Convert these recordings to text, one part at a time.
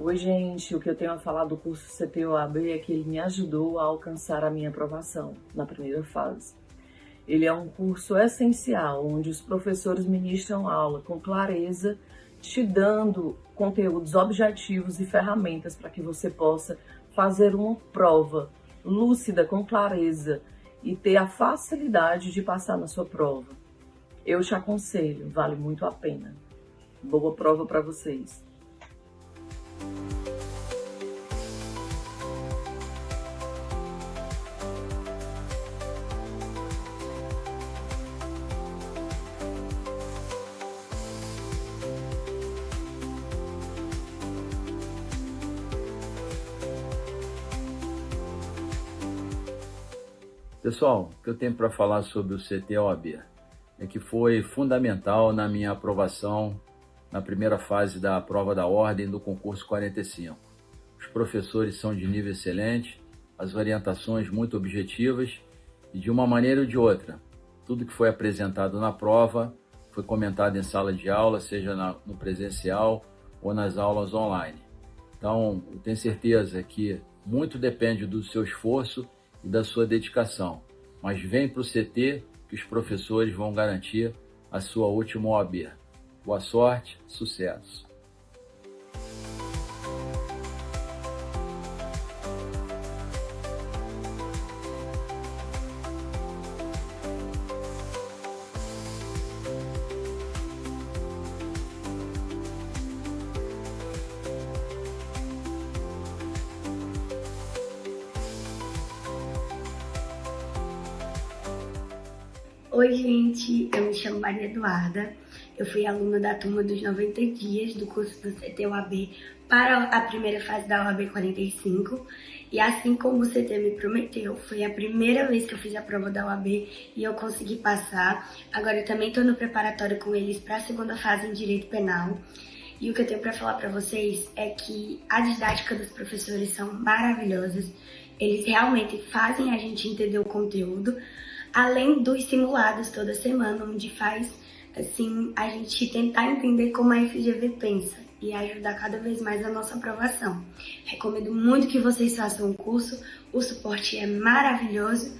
Oi, gente, o que eu tenho a falar do curso CTOAB é que ele me ajudou a alcançar a minha aprovação na primeira fase. Ele é um curso essencial, onde os professores ministram aula com clareza, te dando conteúdos objetivos e ferramentas para que você possa fazer uma prova lúcida, com clareza, e ter a facilidade de passar na sua prova. Eu te aconselho, vale muito a pena. Boa prova para vocês. Pessoal, o que eu tenho para falar sobre o CTOAB é que foi fundamental na minha aprovação na primeira fase da prova da ordem do concurso 45. Os professores são de nível excelente, as orientações muito objetivas e de uma maneira ou de outra, tudo que foi apresentado na prova foi comentado em sala de aula, seja no presencial ou nas aulas online. Então, eu tenho certeza que muito depende do seu esforço e da sua dedicação, mas vem para o CT que os professores vão garantir a sua última OAB. Boa sorte, sucesso! Oi, gente, eu me chamo Maria Eduarda, eu fui aluna da turma dos 90 dias do curso do CTOAB para a primeira fase da OAB 45 e assim como o CT me prometeu, foi a primeira vez que eu fiz a prova da OAB e eu consegui passar. Agora eu também estou no preparatório com eles para a segunda fase em Direito Penal. E o que eu tenho para falar para vocês é que a didática dos professores são maravilhosas, eles realmente fazem a gente entender o conteúdo, além dos simulados toda semana, onde faz assim, a gente tentar entender como a FGV pensa e ajudar cada vez mais a nossa aprovação. Recomendo muito que vocês façam o curso, o suporte é maravilhoso.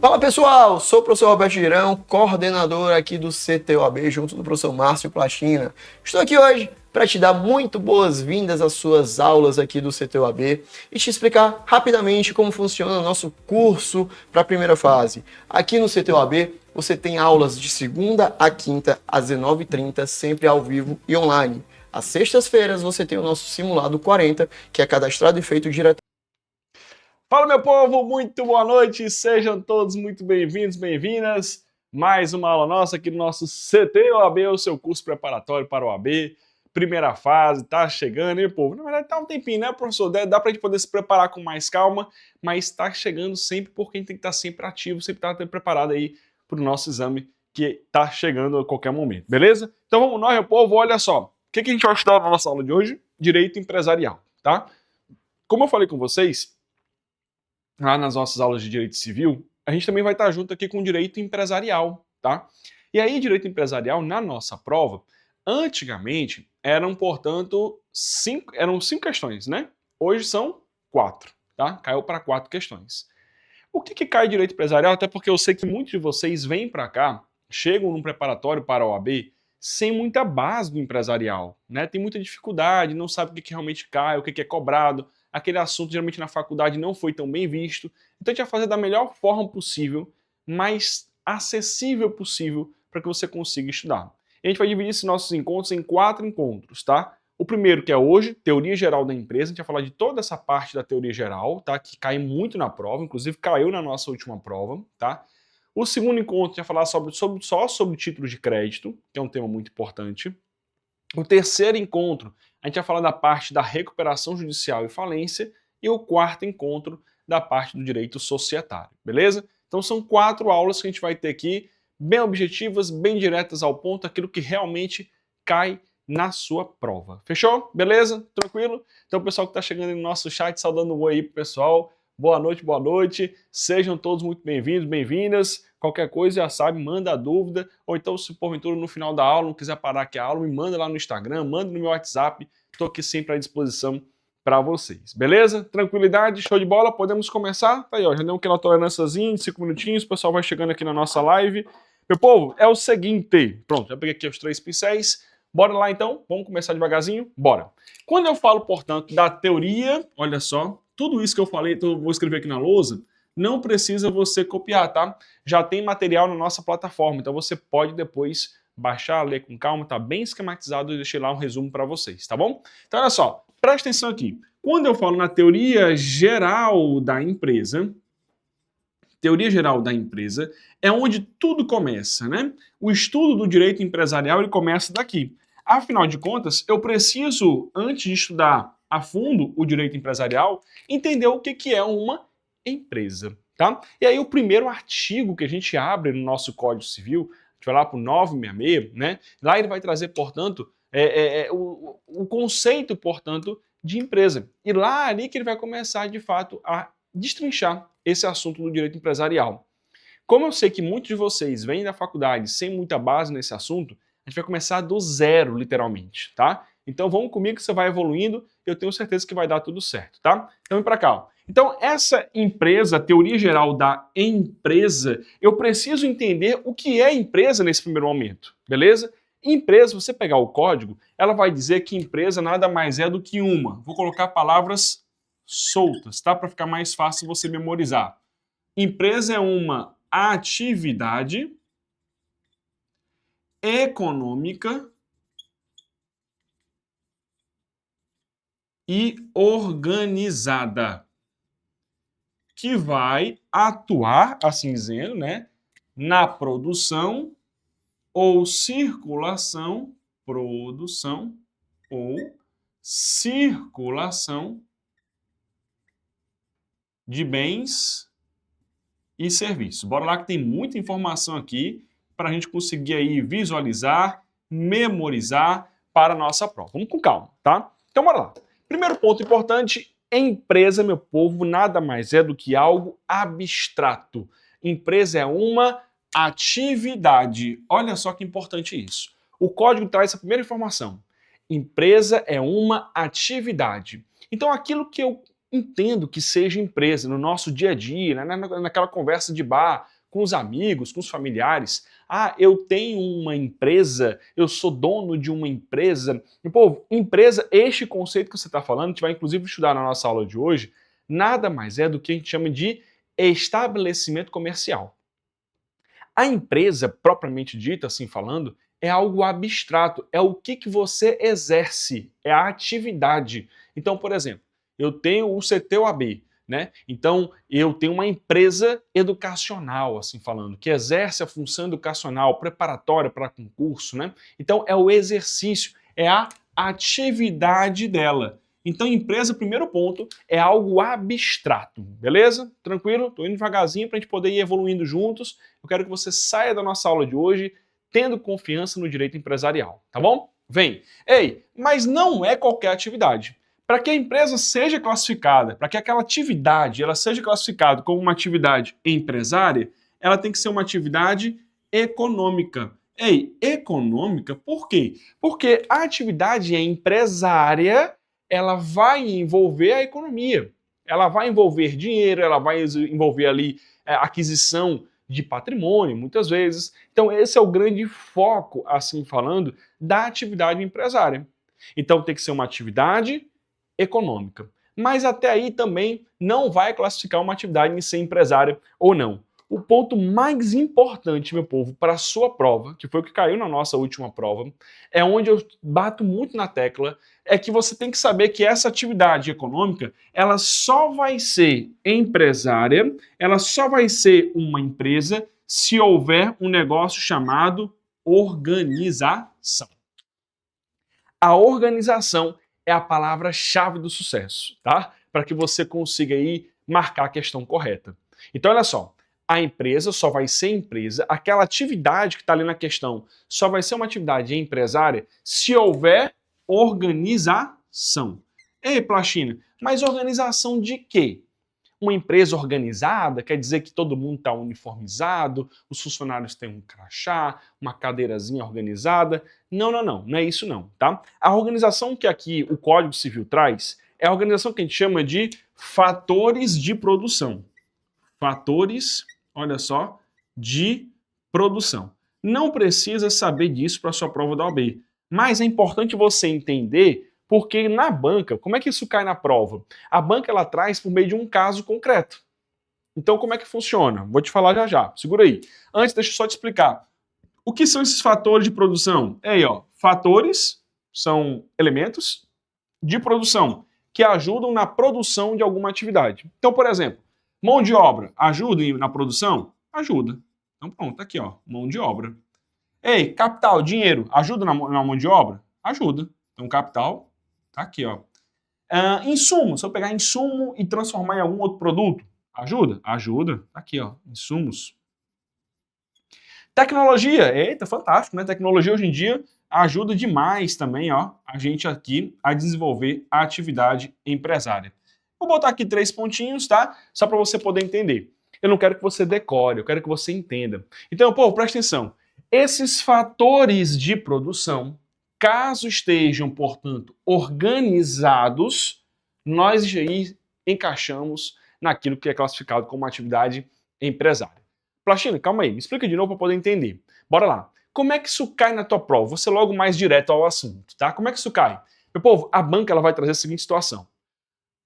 Fala pessoal, sou o professor Roberto Girão, coordenador aqui do CTOAB, junto do professor Márcio Plachina. Estou aqui hoje para te dar muito boas-vindas às suas aulas aqui do CTOAB e te explicar rapidamente como funciona o nosso curso para a primeira fase. Aqui no CTOAB você tem aulas de segunda a quinta às 19h30, sempre ao vivo e online. Às sextas-feiras você tem o nosso simulado 40, que é cadastrado e feito diretamente. Fala, meu povo, muito boa noite, sejam todos muito bem-vindos, bem-vindas. Mais uma aula nossa aqui no nosso CTOAB, o seu curso preparatório para o OAB. Primeira fase, tá chegando, hein, povo? Na verdade, tá um tempinho, né, professor? Dá pra gente poder se preparar com mais calma, mas tá chegando sempre porque a gente tem que estar sempre ativo, sempre estar preparado aí pro nosso exame que tá chegando a qualquer momento, beleza? Então vamos nós, meu povo, olha só. O que a gente vai estudar na nossa aula de hoje? Direito empresarial, tá? Como eu falei com vocês, lá nas nossas aulas de direito civil, a gente também vai estar junto aqui com direito empresarial, tá? E aí, direito empresarial, na nossa prova, antigamente eram, portanto, cinco questões, né? Hoje são 4, tá? Caiu para 4 questões. O que cai direito empresarial? Até porque eu sei que muitos de vocês vêm para cá, chegam num preparatório para a OAB sem muita base do empresarial, né? Tem muita dificuldade, não sabe o que realmente cai, o que é cobrado. Aquele assunto geralmente na faculdade não foi tão bem visto. Então a gente vai fazer da melhor forma possível, mais acessível possível, para que você consiga estudar. E a gente vai dividir esses nossos encontros em 4 encontros, tá? O primeiro, que é hoje, teoria geral da empresa, a gente vai falar de toda essa parte da teoria geral, tá? Que cai muito na prova, inclusive caiu na nossa última prova, tá? O segundo encontro, a gente vai falar só sobre título de crédito, que é um tema muito importante. O terceiro encontro, a gente vai falar da parte da recuperação judicial e falência, e o quarto encontro da parte do direito societário, beleza? Então são 4 aulas que a gente vai ter aqui, bem objetivas, bem diretas ao ponto, aquilo que realmente cai na sua prova. Fechou? Beleza? Tranquilo? Então, o pessoal que está chegando no nosso chat, saudando um oi aí pro pessoal. Boa noite, boa noite. Sejam todos muito bem-vindos, bem-vindas. Qualquer coisa, já sabe, manda a dúvida. Ou então, se porventura no final da aula não quiser parar aqui a aula, me manda lá no Instagram, manda no meu WhatsApp. Estou aqui sempre à disposição para vocês. Beleza? Tranquilidade? Show de bola? Podemos começar? Tá aí, ó. Já deu aquela tolerânciazinha de 5 minutinhos. O pessoal vai chegando aqui na nossa live. Meu povo, é o seguinte. Pronto, já peguei aqui os 3 pincéis. Bora lá então? Vamos começar devagarzinho? Bora. Quando eu falo, portanto, da teoria, olha só, tudo isso que eu falei, então eu vou escrever aqui na lousa, não precisa você copiar, tá? Já tem material na nossa plataforma, então você pode depois baixar, ler com calma, tá bem esquematizado e deixei lá um resumo para vocês, tá bom? Então olha só, presta atenção aqui. Quando eu falo na teoria geral da empresa é onde tudo começa, né? O estudo do direito empresarial ele começa daqui. Afinal de contas, eu preciso, antes de estudar a fundo o direito empresarial, entender o que é uma empresa, tá? E aí o primeiro artigo que a gente abre no nosso Código Civil, a gente vai lá para o 966, né? Lá ele vai trazer, portanto, o conceito, portanto, de empresa. E lá ali que ele vai começar, de fato, a destrinchar esse assunto do direito empresarial. Como eu sei que muitos de vocês vêm da faculdade sem muita base nesse assunto, a gente vai começar do zero, literalmente, tá? Então vamos comigo que você vai evoluindo, eu tenho certeza que vai dar tudo certo, tá? Então vem pra cá, ó. Então essa empresa, a teoria geral da empresa, eu preciso entender o que é empresa nesse primeiro momento, beleza? Empresa, você pegar o código, ela vai dizer que empresa nada mais é do que uma. Vou colocar palavras soltas, tá? Para ficar mais fácil você memorizar. Empresa é uma atividade econômica e organizada que vai atuar, assim dizendo, né, na produção ou circulação de bens e serviços. Bora lá que tem muita informação aqui para a gente conseguir aí visualizar, memorizar para a nossa prova. Vamos com calma, tá? Então bora lá. Primeiro ponto importante, empresa, meu povo, nada mais é do que algo abstrato. Empresa é uma atividade. Olha só que importante isso. O código traz essa primeira informação. Empresa é uma atividade. Então aquilo que eu entendo que seja empresa no nosso dia a dia, né, naquela conversa de bar, com os amigos, com os familiares. Ah, eu tenho uma empresa, eu sou dono de uma empresa. E, povo, empresa, este conceito que você está falando, a gente vai inclusive estudar na nossa aula de hoje, nada mais é do que a gente chama de estabelecimento comercial. A empresa, propriamente dita, assim falando, é algo abstrato, é o que você exerce, é a atividade. Então, por exemplo, eu tenho o CTOAB, né? Então, eu tenho uma empresa educacional, assim falando, que exerce a função educacional preparatória para concurso, né? Então, é o exercício, é a atividade dela. Então, empresa, primeiro ponto, é algo abstrato, beleza? Tranquilo? Tô indo devagarzinho para a gente poder ir evoluindo juntos. Eu quero que você saia da nossa aula de hoje tendo confiança no direito empresarial, tá bom? Vem! Ei, mas não é qualquer atividade. Para que a empresa seja classificada, para que aquela atividade ela seja classificada como uma atividade empresária, ela tem que ser uma atividade econômica. Ei, econômica por quê? Porque a atividade empresária, ela vai envolver a economia. Ela vai envolver dinheiro, ela vai envolver ali aquisição de patrimônio, muitas vezes. Então esse é o grande foco, assim falando, da atividade empresária. Então tem que ser uma atividade econômica. Mas até aí também não vai classificar uma atividade em ser empresária ou não. O ponto mais importante, meu povo, para a sua prova, que foi o que caiu na nossa última prova, é onde eu bato muito na tecla, é que você tem que saber que essa atividade econômica, ela só vai ser empresária, ela só vai ser uma empresa se houver um negócio chamado organização. A organização é a palavra-chave do sucesso, tá? Para que você consiga aí marcar a questão correta. Então, olha só, a empresa só vai ser empresa, aquela atividade que está ali na questão só vai ser uma atividade empresária se houver organização. Ei, Plachina, mas organização de quê? Uma empresa organizada quer dizer que todo mundo está uniformizado, os funcionários têm um crachá, uma cadeirazinha organizada. Não, não, não, não é isso não, tá? A organização que aqui o Código Civil traz é a organização que a gente chama de fatores de produção. Fatores, olha só, de produção. Não precisa saber disso para a sua prova da OAB, mas é importante você entender porque na banca, como é que isso cai na prova? A banca ela traz por meio de um caso concreto. Então como é que funciona? Vou te falar já já, segura aí. Antes, deixa eu só te explicar. O que são esses fatores de produção? É aí, ó, fatores são elementos de produção que ajudam na produção de alguma atividade. Então, por exemplo, mão de obra ajuda na produção? Ajuda. Então pronto, tá aqui, ó, mão de obra. Ei, capital, dinheiro, ajuda na mão de obra? Ajuda. Então capital tá aqui, ó. Insumo, se eu pegar insumo e transformar em algum outro produto, ajuda? Ajuda. Tá aqui, ó, insumos. Tecnologia, eita, fantástico, né? Tecnologia hoje em dia ajuda demais também, ó, a gente aqui a desenvolver a atividade empresária. Vou botar aqui 3 pontinhos, tá? Só para você poder entender. Eu não quero que você decore, eu quero que você entenda. Então, pô, presta atenção. Esses fatores de produção, caso estejam, portanto, organizados, nós aí encaixamos naquilo que é classificado como atividade empresária. Plachina, calma aí, me explica de novo para poder entender. Bora lá. Como é que isso cai na tua prova? Vou ser logo mais direto ao assunto, tá? Como é que isso cai? Meu povo, a banca ela vai trazer a seguinte situação.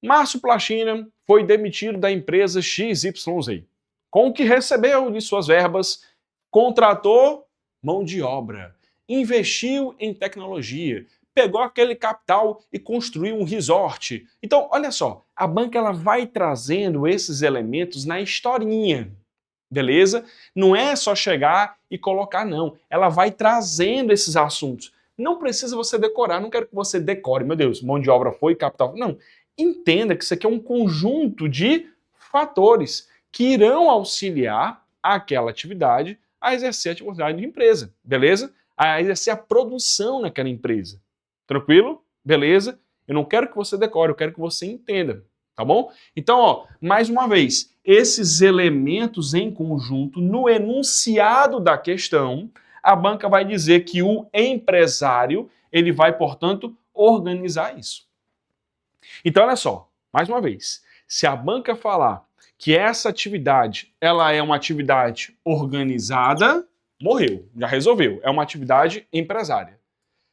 Márcio Plachina foi demitido da empresa XYZ. Com o que recebeu de suas verbas, contratou mão de obra, investiu em tecnologia, pegou aquele capital e construiu um resort. Então, olha só, a banca ela vai trazendo esses elementos na historinha, beleza? Não é só chegar e colocar, não. Ela vai trazendo esses assuntos. Não precisa você decorar, não quero que você decore, meu Deus, mão de obra foi, capital. Não, entenda que isso aqui é um conjunto de fatores que irão auxiliar aquela atividade a exercer a atividade de empresa, beleza? A exercer a produção naquela empresa. Tranquilo? Beleza? Eu não quero que você decore, eu quero que você entenda, tá bom? Então, ó, mais uma vez, esses elementos em conjunto, no enunciado da questão, a banca vai dizer que o empresário, ele vai, portanto, organizar isso. Então, olha só, mais uma vez, se a banca falar que essa atividade, ela é uma atividade organizada, morreu, já resolveu, é uma atividade empresária.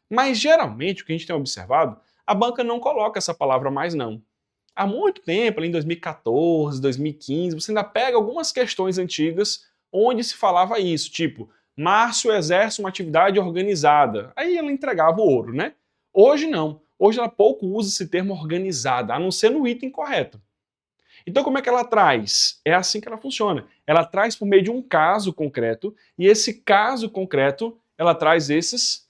Mas, geralmente, o que a gente tem observado, a banca não coloca essa palavra mais não. Há muito tempo, ali em 2014, 2015, você ainda pega algumas questões antigas onde se falava isso, tipo, Márcio exerce uma atividade organizada. Aí ela entregava o ouro, né? Hoje não. Hoje ela pouco usa esse termo organizada, a não ser no item correto. Então como é que ela traz? É assim que ela funciona. Ela traz por meio de um caso concreto, e esse caso concreto, ela traz esses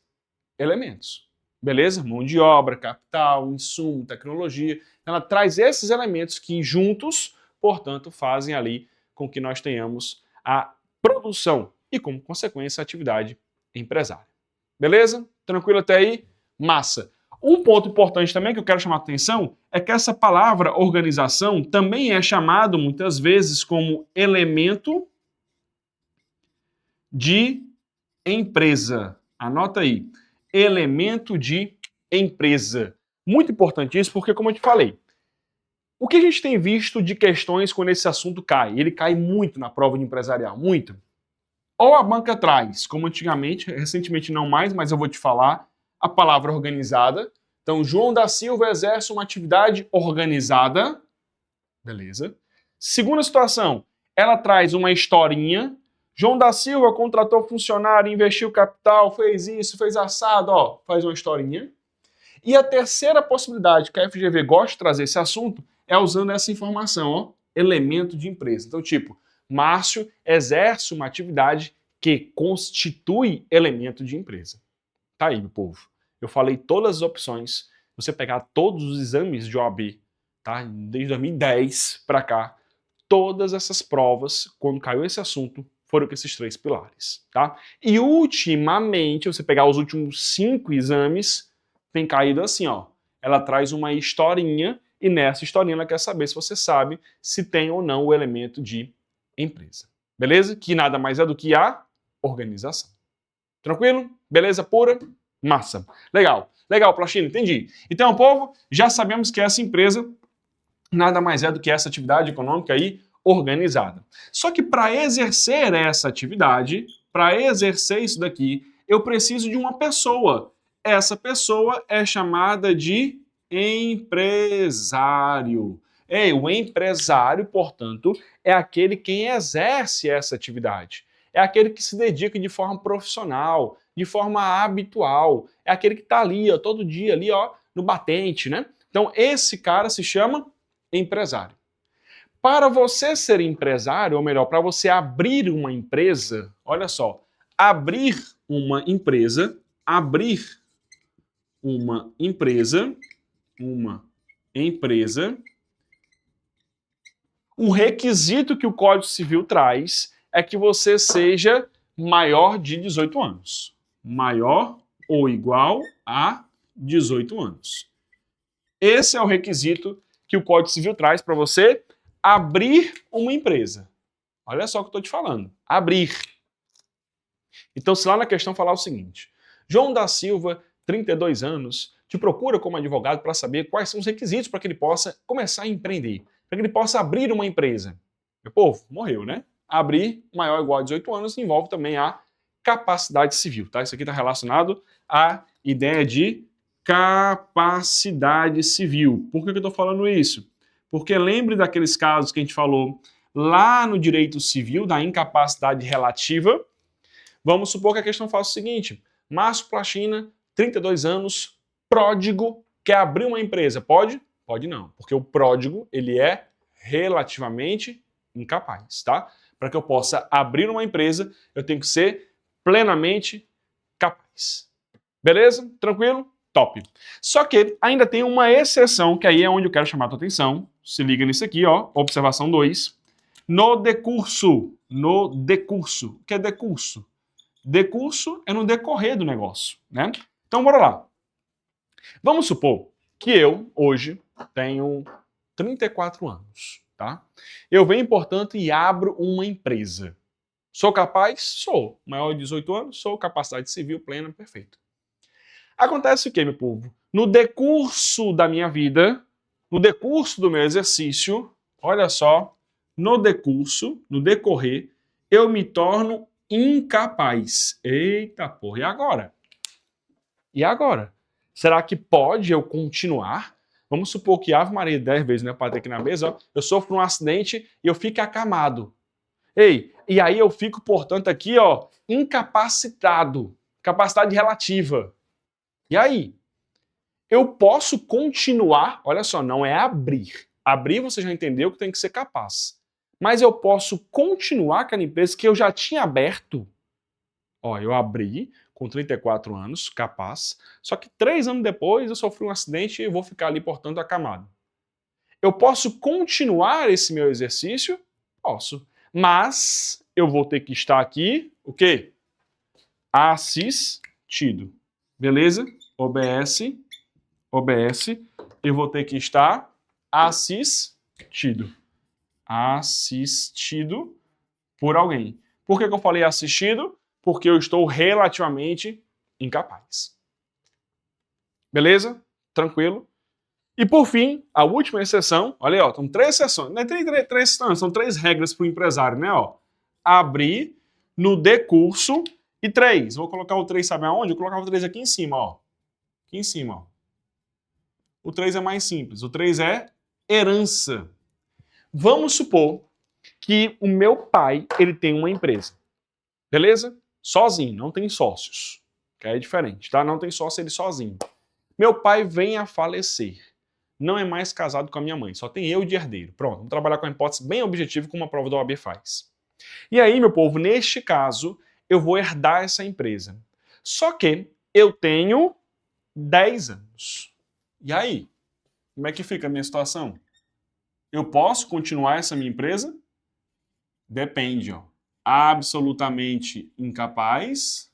elementos. Beleza? Mão de obra, capital, insumo, tecnologia. Ela traz esses elementos que juntos, portanto, fazem ali com que nós tenhamos a produção e, como consequência, a atividade empresária. Beleza? Tranquilo até aí? Massa! Um ponto importante também que eu quero chamar a atenção é que essa palavra organização também é chamado muitas vezes como elemento de empresa. Anota aí. Elemento de empresa. Muito importante isso porque, como eu te falei, o que a gente tem visto de questões quando esse assunto cai? Ele cai muito na prova de empresarial, muito. Ou a banca traz, como antigamente, recentemente não mais, mas eu vou te falar, a palavra organizada. Então, João da Silva exerce uma atividade organizada. Beleza. Segunda situação, ela traz uma historinha. João da Silva contratou funcionário, investiu capital, fez isso, fez assado, ó, faz uma historinha. E a terceira possibilidade que a FGV gosta de trazer esse assunto é usando essa informação, ó, elemento de empresa. Então, tipo, Márcio exerce uma atividade que constitui elemento de empresa. Tá aí, meu povo. Eu falei todas as opções. Você pegar todos os exames de OAB, tá? Desde 2010 para cá, todas essas provas, quando caiu esse assunto, foram com esses 3 pilares, tá? E ultimamente, você pegar os últimos 5 exames, tem caído assim, ó. Ela traz uma historinha e nessa historinha ela quer saber se você sabe se tem ou não o elemento de empresa. Beleza? Que nada mais é do que a organização. Tranquilo? Beleza pura? Massa. Legal. Legal, Plastino, entendi. Então, povo, já sabemos que essa empresa nada mais é do que essa atividade econômica aí organizada. Só que para exercer essa atividade, para exercer isso daqui, eu preciso de uma pessoa. Essa pessoa é chamada de empresário. O empresário, portanto, é aquele quem exerce essa atividade. É aquele que se dedica de forma profissional, de forma habitual. É aquele que está ali, ó, todo dia ali, ó, no batente, né? Então, esse cara se chama empresário. Para você ser empresário, ou melhor, para você abrir uma empresa, olha só, abrir uma empresa, o requisito que o Código Civil traz é que você seja maior de 18 anos. Maior ou igual a 18 anos. Esse é o requisito que o Código Civil traz para você abrir uma empresa. Olha só o que eu estou te falando. Abrir. Então, se lá na questão falar o seguinte: João da Silva, 32 anos, te procura como advogado para saber quais são os requisitos para que ele possa começar a empreender, para que ele possa abrir uma empresa. Meu povo, morreu, né? Abrir maior ou igual a 18 anos envolve também a capacidade civil, tá? Isso aqui está relacionado à ideia de capacidade civil. Por que eu estou falando isso? Porque lembre daqueles casos que a gente falou lá no direito civil, da incapacidade relativa. Vamos supor que a questão faça o seguinte: Márcio Plachina, 32 anos, pródigo, quer abrir uma empresa. Pode? Pode não, porque o pródigo, ele é relativamente incapaz, tá? Para que eu possa abrir uma empresa, eu tenho que ser plenamente capaz. Beleza? Tranquilo? Top. Só que ainda tem uma exceção, que aí é onde eu quero chamar a tua atenção. Se liga nisso aqui, ó. Observação 2. No decurso. No decurso. O que é decurso? Decurso é no decorrer do negócio, né? Então, bora lá. Vamos supor que eu, hoje, tenho 34 anos, tá? Eu venho, portanto, e abro uma empresa. Sou capaz? Sou. Maior de 18 anos? Sou. Capacidade civil plena, perfeito. Acontece o quê, meu povo? No decurso da minha vida, no decurso do meu exercício, olha só, no decurso, no decorrer, eu me torno incapaz. Eita porra, e agora? E agora? Será que pode eu continuar? Vamos supor que Ave Maria 10 vezes, né, para ter aqui na mesa, ó, eu sofro um acidente e eu fico acamado. E aí eu fico, portanto, aqui, ó, incapacitado. Capacidade relativa. E aí? Eu posso continuar, olha só, não é abrir. Abrir você já entendeu que tem que ser capaz. Mas eu posso continuar com a empresa que eu já tinha aberto. Ó, eu abri com 34 anos, capaz, só que 3 anos depois eu sofri um acidente e vou ficar ali, portanto, acamado. Eu posso continuar esse meu exercício? Posso. Mas eu vou ter que estar aqui, o quê? Assistido. Beleza? OBS, eu vou ter que estar assistido. Assistido por alguém. Por que eu falei assistido? Porque eu estou relativamente incapaz. Beleza? Tranquilo? E por fim, a última exceção, olha aí, ó, são 3 exceções, não é três exceções, são 3 regras para o empresário, né? Ó. Abrir no decurso e 3. Vou colocar o 3, sabe aonde? Eu colocava o 3 aqui em cima, ó. Aqui em cima, ó. O 3 é mais simples. O 3 é herança. Vamos supor que o meu pai, ele tem uma empresa. Beleza? Sozinho, não tem sócios. Que aí é diferente, tá? Não tem sócio, ele sozinho. Meu pai vem a falecer. Não é mais casado com a minha mãe. Só tem eu de herdeiro. Pronto, vamos trabalhar com a hipótese bem objetiva como a prova da OAB faz. E aí, meu povo, neste caso, eu vou herdar essa empresa. Só que eu tenho 10 anos. E aí? Como é que fica a minha situação? Eu posso continuar essa minha empresa? Depende, ó. Absolutamente incapaz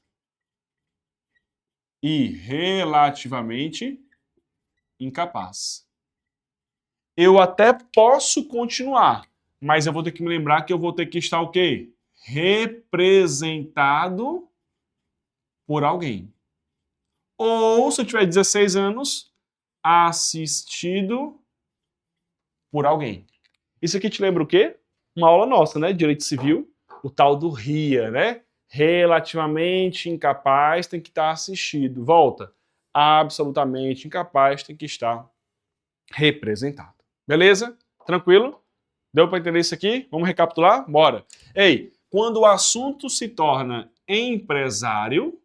e relativamente incapaz. Eu até posso continuar, mas eu vou ter que me lembrar que eu vou ter que estar o quê? Representado por alguém. Ou, se eu tiver 16 anos, assistido por alguém. Isso aqui te lembra o quê? Uma aula nossa, né? Direito Civil, o tal do RIA, né? Relativamente incapaz tem que estar assistido. Volta. Absolutamente incapaz tem que estar representado. Beleza? Tranquilo? Deu para entender isso aqui? Vamos recapitular? Bora. Ei, quando o assunto se torna empresário,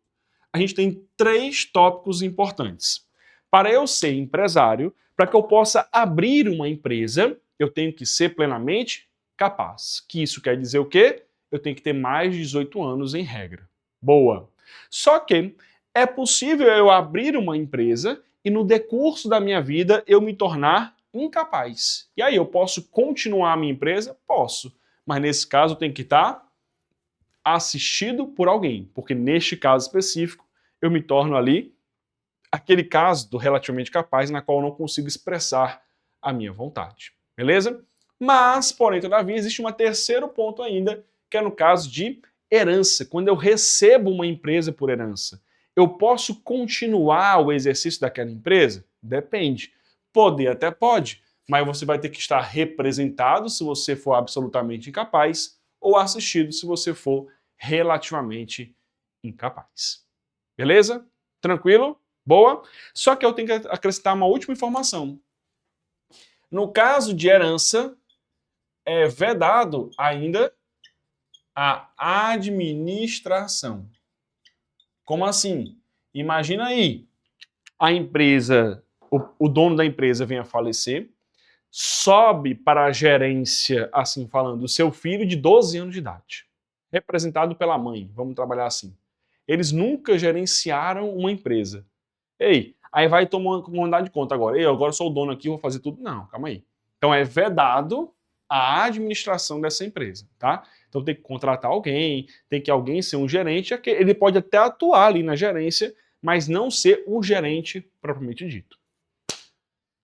a gente tem 3 tópicos importantes. Para eu ser empresário, para que eu possa abrir uma empresa, eu tenho que ser plenamente capaz. Que isso quer dizer o quê? Eu tenho que ter mais de 18 anos em regra. Boa. Só que é possível eu abrir uma empresa e no decurso da minha vida eu me tornar incapaz. E aí, eu posso continuar a minha empresa? Posso. Mas nesse caso eu tenho que estar assistido por alguém, porque neste caso específico eu me torno ali aquele caso do relativamente capaz na qual eu não consigo expressar a minha vontade. Beleza? Mas, porém, todavia, existe um terceiro ponto ainda, que é no caso de herança. Quando eu recebo uma empresa por herança, eu posso continuar o exercício daquela empresa? Depende. Poder até pode, mas você vai ter que estar representado se você for absolutamente incapaz ou assistido se você for relativamente incapaz. Beleza? Tranquilo? Boa? Só que eu tenho que acrescentar uma última informação. No caso de herança, é vedado ainda a administração. Como assim? Imagina aí, a empresa, o dono da empresa vem a falecer, sobe para a gerência, assim falando, o seu filho de 12 anos de idade, representado pela mãe, vamos trabalhar assim. Eles nunca gerenciaram uma empresa. Ei, aí vai tomar comandar de conta agora. Ei, agora eu sou o dono aqui, vou fazer tudo. Não, calma aí. Então é vedado a administração dessa empresa, tá? Então tem que contratar alguém, tem que alguém ser um gerente, ele pode até atuar ali na gerência, mas não ser um gerente propriamente dito.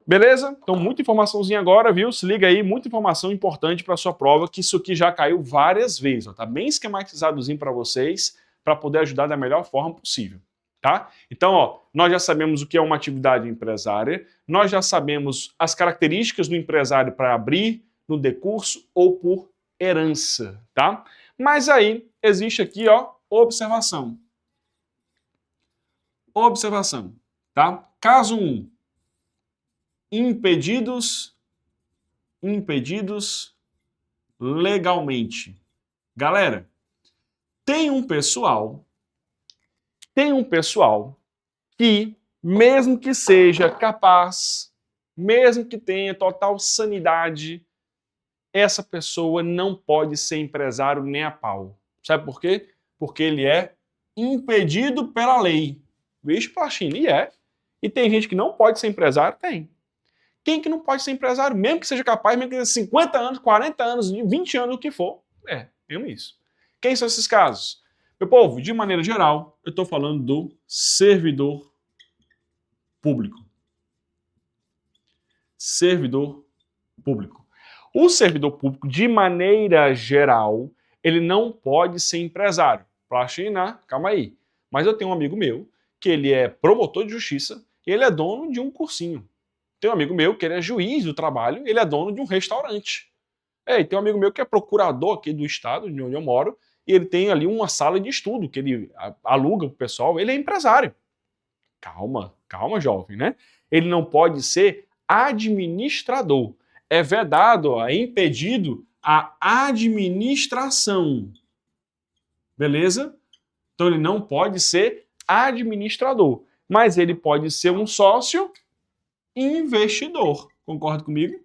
Beleza? Então muita informaçãozinha agora, viu? Se liga aí, muita informação importante para sua prova, que isso aqui já caiu várias vezes, ó. Tá bem esquematizadozinho para vocês, para poder ajudar da melhor forma possível. Tá? Então, ó, nós já sabemos o que é uma atividade empresária, nós já sabemos as características do empresário para abrir no decurso ou por herança, tá? Mas aí existe aqui, ó, observação. Observação, tá? Caso 1, impedidos legalmente. Galera, tem um pessoal que, mesmo que seja capaz, mesmo que tenha total sanidade, essa pessoa não pode ser empresário nem a pau. Sabe por quê? Porque ele é impedido pela lei. Vixe, Plachina, e é. E tem gente que não pode ser empresário? Tem. Quem que não pode ser empresário, mesmo que seja capaz, mesmo que tenha 50 anos, 40 anos, 20 anos, o que for? É, mesmo isso. Quem são esses casos? Meu povo, de maneira geral, eu estou falando do servidor público. Servidor público. O servidor público, de maneira geral, ele não pode ser empresário. Plachina, calma aí. Mas eu tenho um amigo meu, que ele é promotor de justiça, e ele é dono de um cursinho. Tem um amigo meu que ele é juiz do trabalho, ele é dono de um restaurante. E tem um amigo meu que é procurador aqui do estado, de onde eu moro, e ele tem ali uma sala de estudo que ele aluga pro pessoal, ele é empresário. Calma, jovem, né? Ele não pode ser administrador. É vedado, é impedido a administração. Beleza? Então ele não pode ser administrador, mas ele pode ser um sócio investidor. Concorda comigo?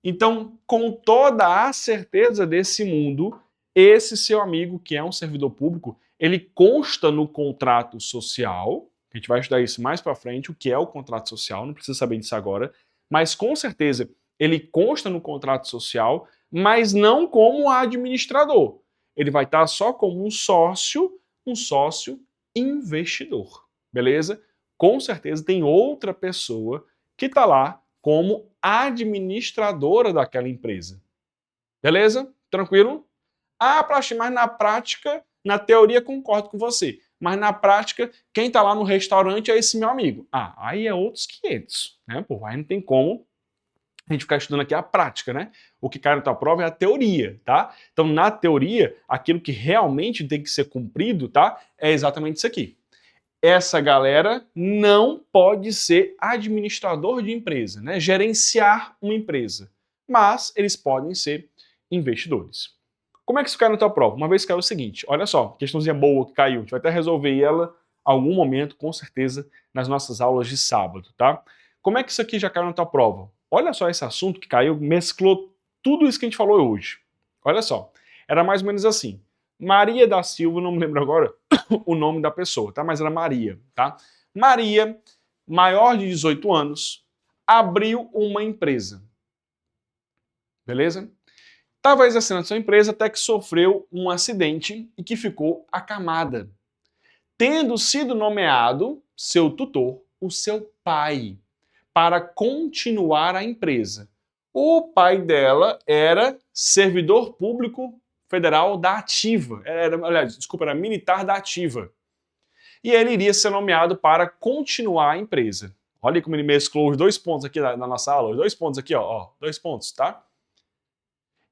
Então, com toda a certeza desse mundo, esse seu amigo, que é um servidor público, ele consta no contrato social, a gente vai estudar isso mais para frente, o que é o contrato social, não precisa saber disso agora, mas com certeza ele consta no contrato social, mas não como administrador. Ele vai estar só como um sócio investidor, beleza? Com certeza tem outra pessoa que está lá como administradora daquela empresa. Beleza? Tranquilo? Ah, Plastin, mas na prática, na teoria concordo com você, mas na prática, quem está lá no restaurante é esse meu amigo. Ah, aí é outros 500, né? Pô, aí não tem como a gente ficar estudando aqui a prática, né? O que cai na tua prova é a teoria, tá? Então, na teoria, aquilo que realmente tem que ser cumprido, tá? É exatamente isso aqui. Essa galera não pode ser administrador de empresa, né? Gerenciar uma empresa. Mas eles podem ser investidores. Como é que isso cai na tua prova? Uma vez caiu o seguinte, olha só, questãozinha boa que caiu, a gente vai até resolver ela algum momento, com certeza, nas nossas aulas de sábado, tá? Como é que isso aqui já caiu na tua prova? Olha só esse assunto que caiu, mesclou tudo isso que a gente falou hoje. Olha só, era mais ou menos assim. Maria da Silva, não me lembro agora o nome da pessoa, tá? Mas era Maria, tá? Maria, maior de 18 anos, abriu uma empresa. Beleza? Estava exercendo sua empresa até que sofreu um acidente e que ficou acamada. Tendo sido nomeado seu tutor, o seu pai, para continuar a empresa. O pai dela era servidor público federal da Ativa. Era militar da Ativa. E ele iria ser nomeado para continuar a empresa. Olha como ele mesclou os 2 pontos aqui na nossa aula. Os 2 pontos aqui, ó. 2 pontos, tá?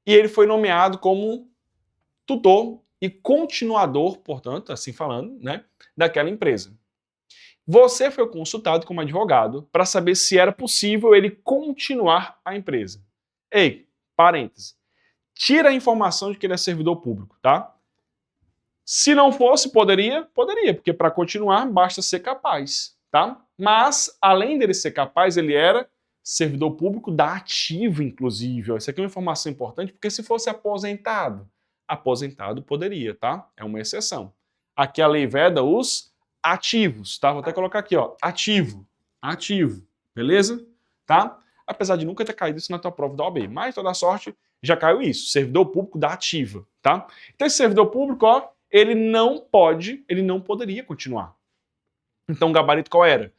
E ele foi nomeado como tutor e continuador, portanto, assim falando, né, daquela empresa. Você foi consultado como advogado para saber se era possível ele continuar a empresa. Ei, parêntese. Tira a informação de que ele é servidor público, tá? Se não fosse, poderia? Poderia, porque para continuar basta ser capaz, tá? Mas, além dele ser capaz, ele era servidor público da Ativa, inclusive. Isso aqui é uma informação importante, porque se fosse aposentado poderia, tá? É uma exceção. Aqui a lei veda os ativos, tá? Vou até colocar aqui, ó, ativo, beleza? Tá? Apesar de nunca ter caído isso na tua prova da OAB, mas toda sorte já caiu isso, servidor público da Ativa, tá? Então esse servidor público, ó, ele não poderia continuar. Então o gabarito qual era?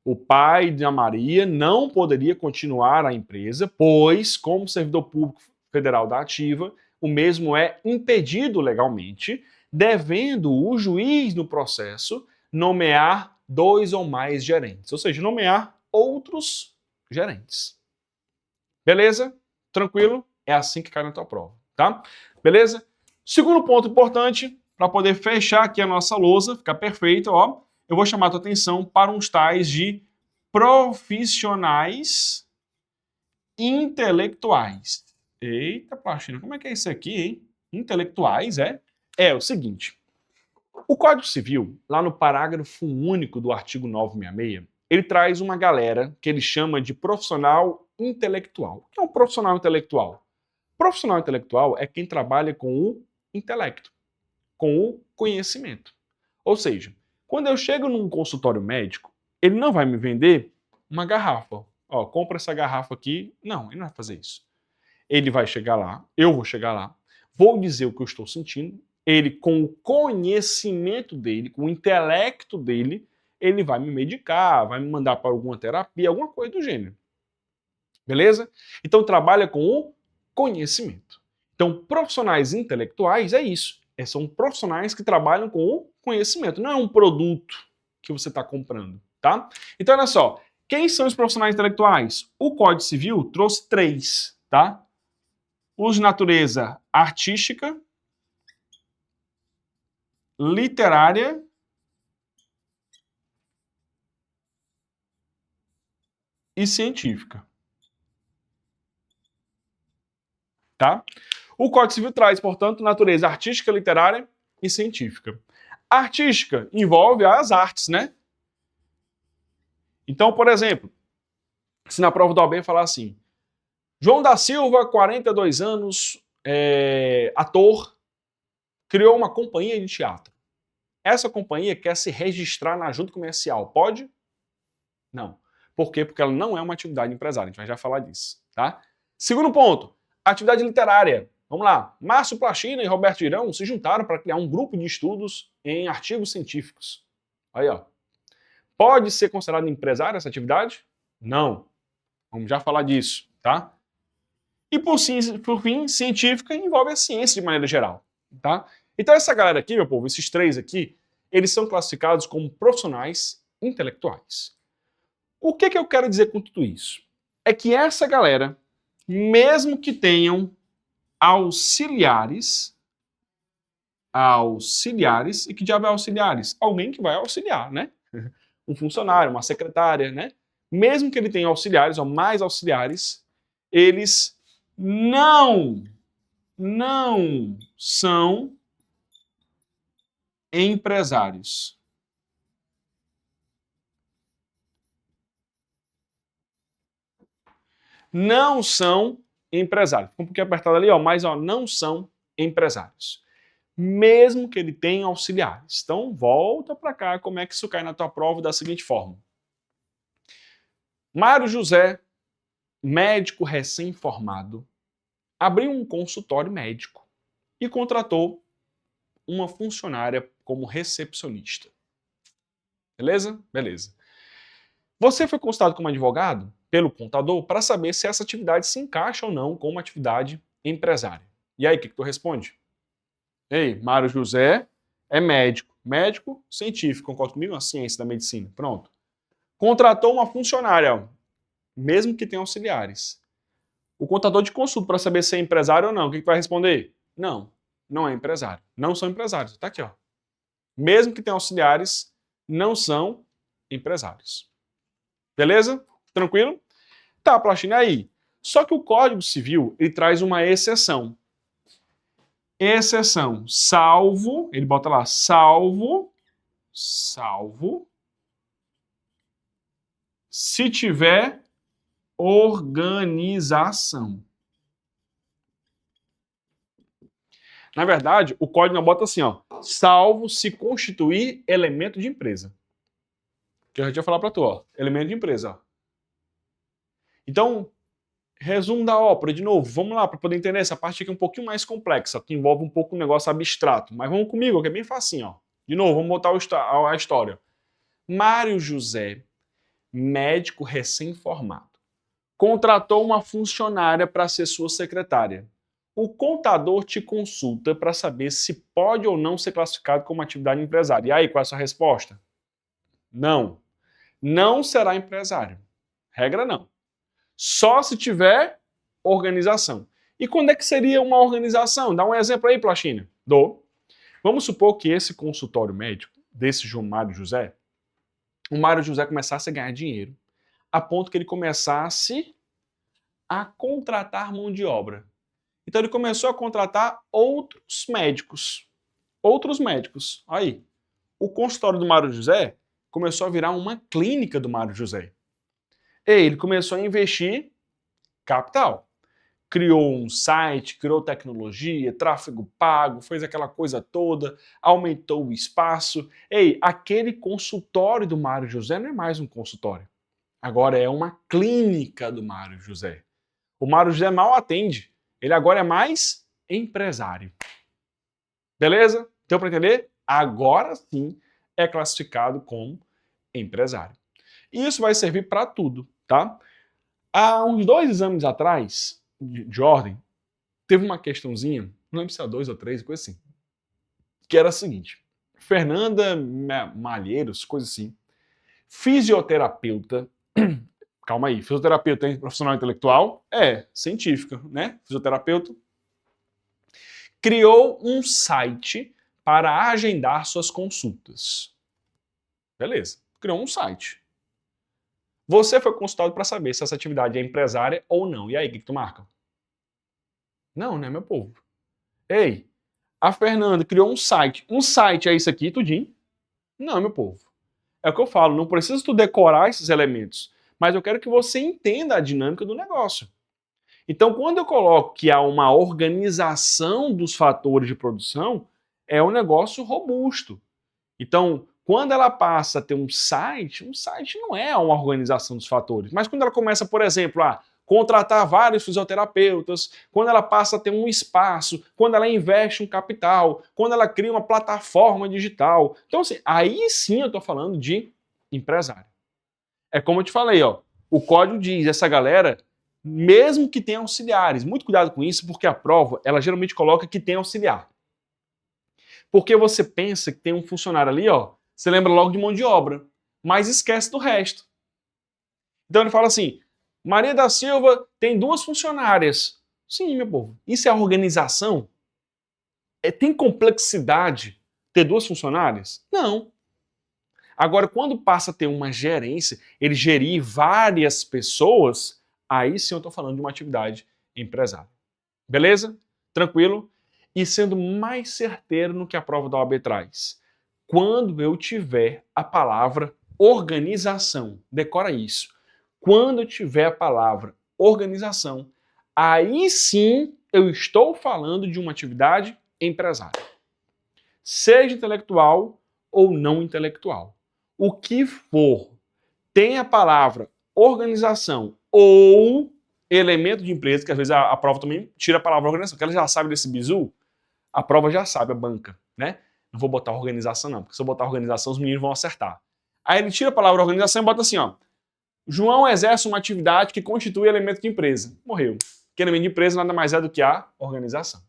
O pai da Maria não poderia continuar a empresa, pois, como servidor público federal da Ativa, o mesmo é impedido legalmente, devendo o juiz no processo nomear 2 ou mais gerentes, ou seja, nomear outros gerentes. Beleza? Tranquilo? É assim que cai na tua prova, tá? Beleza? Segundo ponto importante, para poder fechar aqui a nossa lousa, ficar perfeito, ó, eu vou chamar a tua atenção para uns tais de profissionais intelectuais. Eita, Plastina, como é que é isso aqui, hein? Intelectuais, é? É o seguinte, o Código Civil, lá no parágrafo único do artigo 966, ele traz uma galera que ele chama de profissional intelectual. O que é um profissional intelectual? Profissional intelectual é quem trabalha com o intelecto, com o conhecimento. Ou seja, quando eu chego num consultório médico, ele não vai me vender uma garrafa. Ó, compra essa garrafa aqui. Não, ele não vai fazer isso. Ele vai chegar lá, eu vou chegar lá, vou dizer o que eu estou sentindo, ele, com o conhecimento dele, com o intelecto dele, ele vai me medicar, vai me mandar para alguma terapia, alguma coisa do gênero. Beleza? Então trabalha com o conhecimento. Então profissionais intelectuais é isso. São profissionais que trabalham com o conhecimento. Não é um produto que você está comprando, tá? Então olha só, quem são os profissionais intelectuais? O Código Civil trouxe 3, tá? Os de natureza artística, literária e científica. Tá? O Código Civil traz, portanto, natureza artística, literária e científica. Artística envolve as artes, né? Então, por exemplo, se na prova da OAB falar assim, João da Silva, 42 anos, ator, criou uma companhia de teatro. Essa companhia quer se registrar na junta comercial. Pode? Não. Por quê? Porque ela não é uma atividade empresária. A gente vai já falar disso, tá? Segundo ponto. Atividade literária. Vamos lá. Márcio Plachina e Roberto Girão se juntaram para criar um grupo de estudos em artigos científicos. Aí, ó. Pode ser considerado empresário essa atividade? Não. Vamos já falar disso, tá? E por fim, científica envolve a ciência de maneira geral, tá? Então essa galera aqui, meu povo, esses três aqui, eles são classificados como profissionais intelectuais. O que eu quero dizer com tudo isso? É que essa galera, mesmo que tenham auxiliares, e que diabo é auxiliares? Alguém que vai auxiliar, né? Um funcionário, uma secretária, né? Mesmo que ele tenha auxiliares ou mais auxiliares, eles não são empresários. Não são empresários. Ficou um pouquinho apertado ali, ó, mas ó, não são empresários. Mesmo que ele tenha auxiliares. Então, volta para cá, como é que isso cai na tua prova da seguinte forma. Mário José, médico recém-formado, abriu um consultório médico e contratou uma funcionária como recepcionista. Beleza? Beleza. Você foi consultado como advogado pelo contador para saber se essa atividade se encaixa ou não com uma atividade empresária. E aí, o que tu responde? Ei, Mário José é médico. Médico científico, concorda comigo? A ciência da medicina. Pronto. Contratou uma funcionária, mesmo que tenha auxiliares. O contador de consulta para saber se é empresário ou não. O que vai responder? Não, não é empresário. Não são empresários. Está aqui, ó. Mesmo que tenha auxiliares, não são empresários. Beleza? Tranquilo? Tá, Plachina, aí. Só que o Código Civil, ele traz uma exceção. Exceção, salvo, ele bota lá, salvo, se tiver organização. Na verdade, o código não bota assim, ó, salvo se constituir elemento de empresa. Que eu já tinha falado para tu, ó, elemento de empresa, ó. Então, resumo da ópera, de novo, vamos lá para poder entender essa parte aqui um pouquinho mais complexa, que envolve um pouco um negócio abstrato, mas vamos comigo, que é bem facinho, ó. De novo, vamos botar a história. Mário José, médico recém-formado, contratou uma funcionária para ser sua secretária. O contador te consulta para saber se pode ou não ser classificado como atividade empresária. E aí, qual é a sua resposta? Não. Não será empresário. Regra não. Só se tiver organização. E quando é que seria uma organização? Dá um exemplo aí, Plachina. Dou. Vamos supor que esse consultório médico, desse Mário José, o Mário José começasse a ganhar dinheiro, a ponto que ele começasse a contratar mão de obra. Então ele começou a contratar outros médicos. Outros médicos. Aí. O consultório do Mário José começou a virar uma clínica do Mário José. E ele começou a investir capital. Criou um site, criou tecnologia, tráfego pago, fez aquela coisa toda, aumentou o espaço. Ei, aquele consultório do Mário José não é mais um consultório. Agora é uma clínica do Mário José. O Mário José mal atende. Ele agora é mais empresário. Beleza? Deu para entender? Agora sim é classificado como empresário. E isso vai servir para tudo, tá? Há uns 2 exames atrás, de ordem, teve uma questãozinha, não lembro se é 2 ou 3, coisa assim, que era a seguinte: Fernanda Malheiros, coisa assim, fisioterapeuta, calma aí, fisioterapeuta é profissional intelectual? É, científica, né? Fisioterapeuta. Criou um site para agendar suas consultas. Beleza, criou um site. Você foi consultado para saber se essa atividade é empresária ou não. E aí, o que tu marca? Não, né, meu povo? Ei, a Fernanda criou um site. Um site é isso aqui, tudinho? Não, meu povo. É o que eu falo, não precisa tu decorar esses elementos, mas eu quero que você entenda a dinâmica do negócio. Então, quando eu coloco que há uma organização dos fatores de produção, é um negócio robusto. Então, quando ela passa a ter um site não é uma organização dos fatores. Mas quando ela começa, por exemplo, a contratar vários fisioterapeutas, quando ela passa a ter um espaço, quando ela investe um capital, quando ela cria uma plataforma digital. Então, assim, aí sim eu estou falando de empresário. É como eu te falei, ó, o código diz, essa galera, mesmo que tenha auxiliares, muito cuidado com isso, porque a prova, ela geralmente coloca que tem auxiliar. Porque você pensa que tem um funcionário ali, ó, você lembra logo de mão de obra, mas esquece do resto. Então ele fala assim, Maria da Silva tem 2 funcionárias. Sim, meu povo, isso é organização? Tem complexidade ter 2 funcionárias? Não. Agora, quando passa a ter uma gerência, ele gerir várias pessoas, aí sim eu estou falando de uma atividade empresária. Beleza? Tranquilo? E sendo mais certeiro no que a prova da OAB traz. Quando eu tiver a palavra organização, decora isso. Quando eu tiver a palavra organização, aí sim eu estou falando de uma atividade empresária. Seja intelectual ou não intelectual. O que for, tem a palavra organização ou elemento de empresa, que às vezes a prova também tira a palavra organização, porque ela já sabe desse bizu, a prova já sabe, a banca, né? Não vou botar organização não, porque se eu botar organização os meninos vão acertar. Aí ele tira a palavra organização e bota assim, ó, João exerce uma atividade que constitui elemento de empresa. Morreu. Que elemento de empresa nada mais é do que a organização.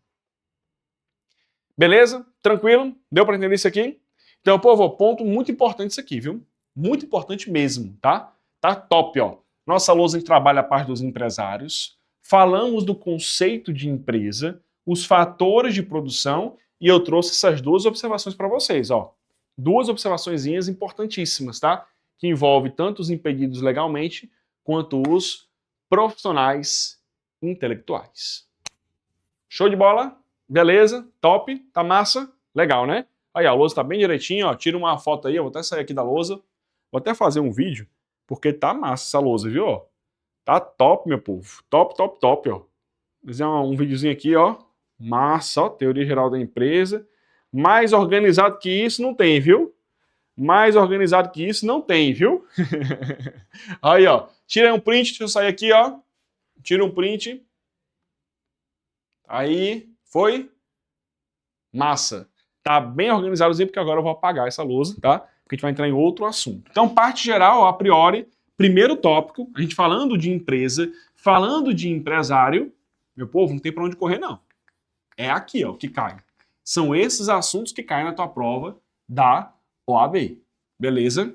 Beleza? Tranquilo? Deu para entender isso aqui? Então, povo, ponto muito importante isso aqui, viu? Muito importante mesmo, tá? Tá top, ó. Nossa lousa de trabalho a parte dos empresários. Falamos do conceito de empresa, os fatores de produção e eu trouxe essas 2 observações para vocês, ó. 2 observaçõezinhas importantíssimas, tá? Que envolve tanto os impedidos legalmente quanto os profissionais intelectuais. Show de bola? Beleza? Top? Tá massa? Legal, né? Aí, a lousa tá bem direitinho, ó. Tira uma foto aí, eu vou até sair aqui da lousa. Vou até fazer um vídeo, porque tá massa essa lousa, viu? Tá top, meu povo. Top, top, top, ó. Vou fazer um videozinho aqui, ó. Massa, ó. Teoria geral da empresa. Mais organizado que isso não tem, viu? Mais organizado que isso não tem, viu? Aí, ó. Tira um print, deixa eu sair aqui, ó. Tira um print. Aí, foi. Massa. Tá bem organizadozinho, porque agora eu vou apagar essa lousa, tá? Porque a gente vai entrar em outro assunto. Então, parte geral, ó, a priori, primeiro tópico, a gente falando de empresa, falando de empresário, meu povo, não tem pra onde correr, não. É aqui, ó, que cai. São esses assuntos que caem na tua prova da OAB. Beleza?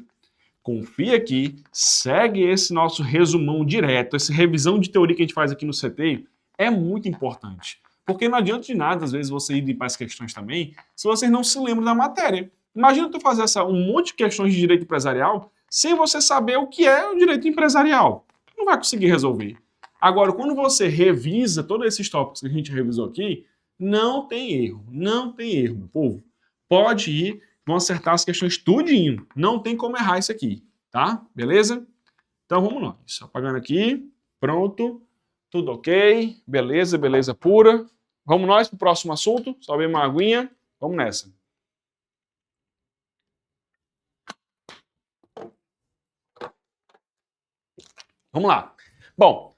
Confia aqui, segue esse nosso resumão direto, essa revisão de teoria que a gente faz aqui no CT, é muito importante. Porque não adianta de nada, às vezes, você ir para as questões também, se vocês não se lembram da matéria. Imagina tu fazer um monte de questões de direito empresarial sem você saber o que é o direito empresarial. Não vai conseguir resolver. Agora, quando você revisa todos esses tópicos que a gente revisou aqui, não tem erro. Não tem erro, meu povo. Pode ir, vão acertar as questões tudinho. Não tem como errar isso aqui, tá? Beleza? Então vamos lá. Isso, apagando aqui. Pronto. Tudo ok. Beleza, beleza pura. Vamos nós pro próximo assunto. Sobe uma aguinha. Vamos nessa. Vamos lá. Bom,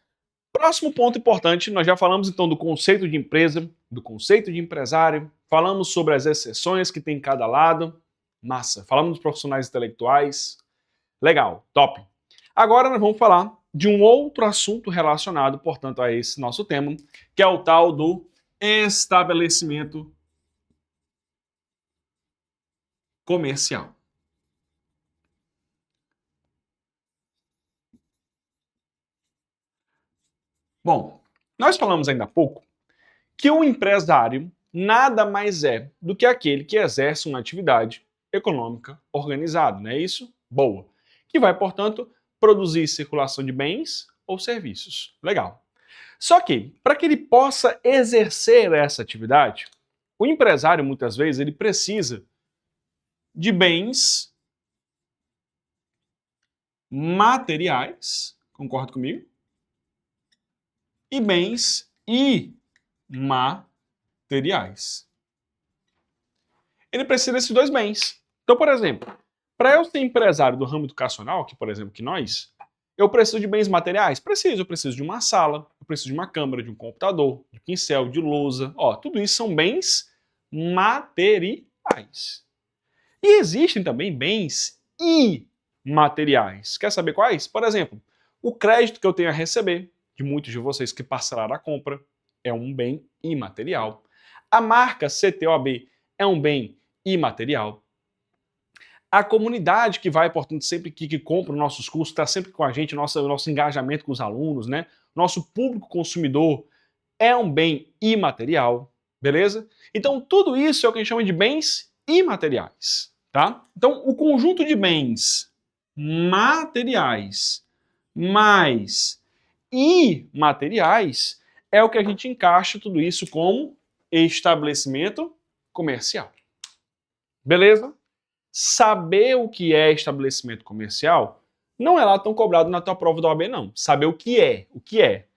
próximo ponto importante, nós já falamos então do conceito de empresa, do conceito de empresário, falamos sobre as exceções que tem em cada lado. Massa. Falamos dos profissionais intelectuais. Legal, top. Agora nós vamos falar de um outro assunto relacionado, portanto, a esse nosso tema, que é o tal do estabelecimento comercial. Bom, nós falamos ainda há pouco que o empresário nada mais é do que aquele que exerce uma atividade econômica organizada, não é isso? Boa. Que vai, portanto, produzir circulação de bens ou serviços. Legal. Só que, para que ele possa exercer essa atividade, o empresário, muitas vezes, ele precisa de bens materiais, concorda comigo? E bens imateriais. Ele precisa desses 2 bens. Então, por exemplo, para eu ser empresário do ramo educacional, que por exemplo que nós, Eu preciso de bens materiais? Preciso. Eu preciso de uma sala, eu preciso de uma câmera, de um computador, de pincel, de lousa. Ó, tudo isso são bens materiais. E existem também bens imateriais. Quer saber quais? Por exemplo, o crédito que eu tenho a receber de muitos de vocês que parcelaram a compra é um bem imaterial. A marca CTOAB é um bem imaterial. A comunidade que vai, portanto, sempre que compra os nossos cursos, está sempre com a gente, nosso engajamento com os alunos, né? Nosso público consumidor é um bem imaterial, beleza? Então, tudo isso é o que a gente chama de bens imateriais, tá? Então, o conjunto de bens materiais mais imateriais é o que a gente encaixa tudo isso como estabelecimento comercial. Beleza? Saber o que é estabelecimento comercial não é lá tão cobrado na tua prova da OAB, não. Saber o que é.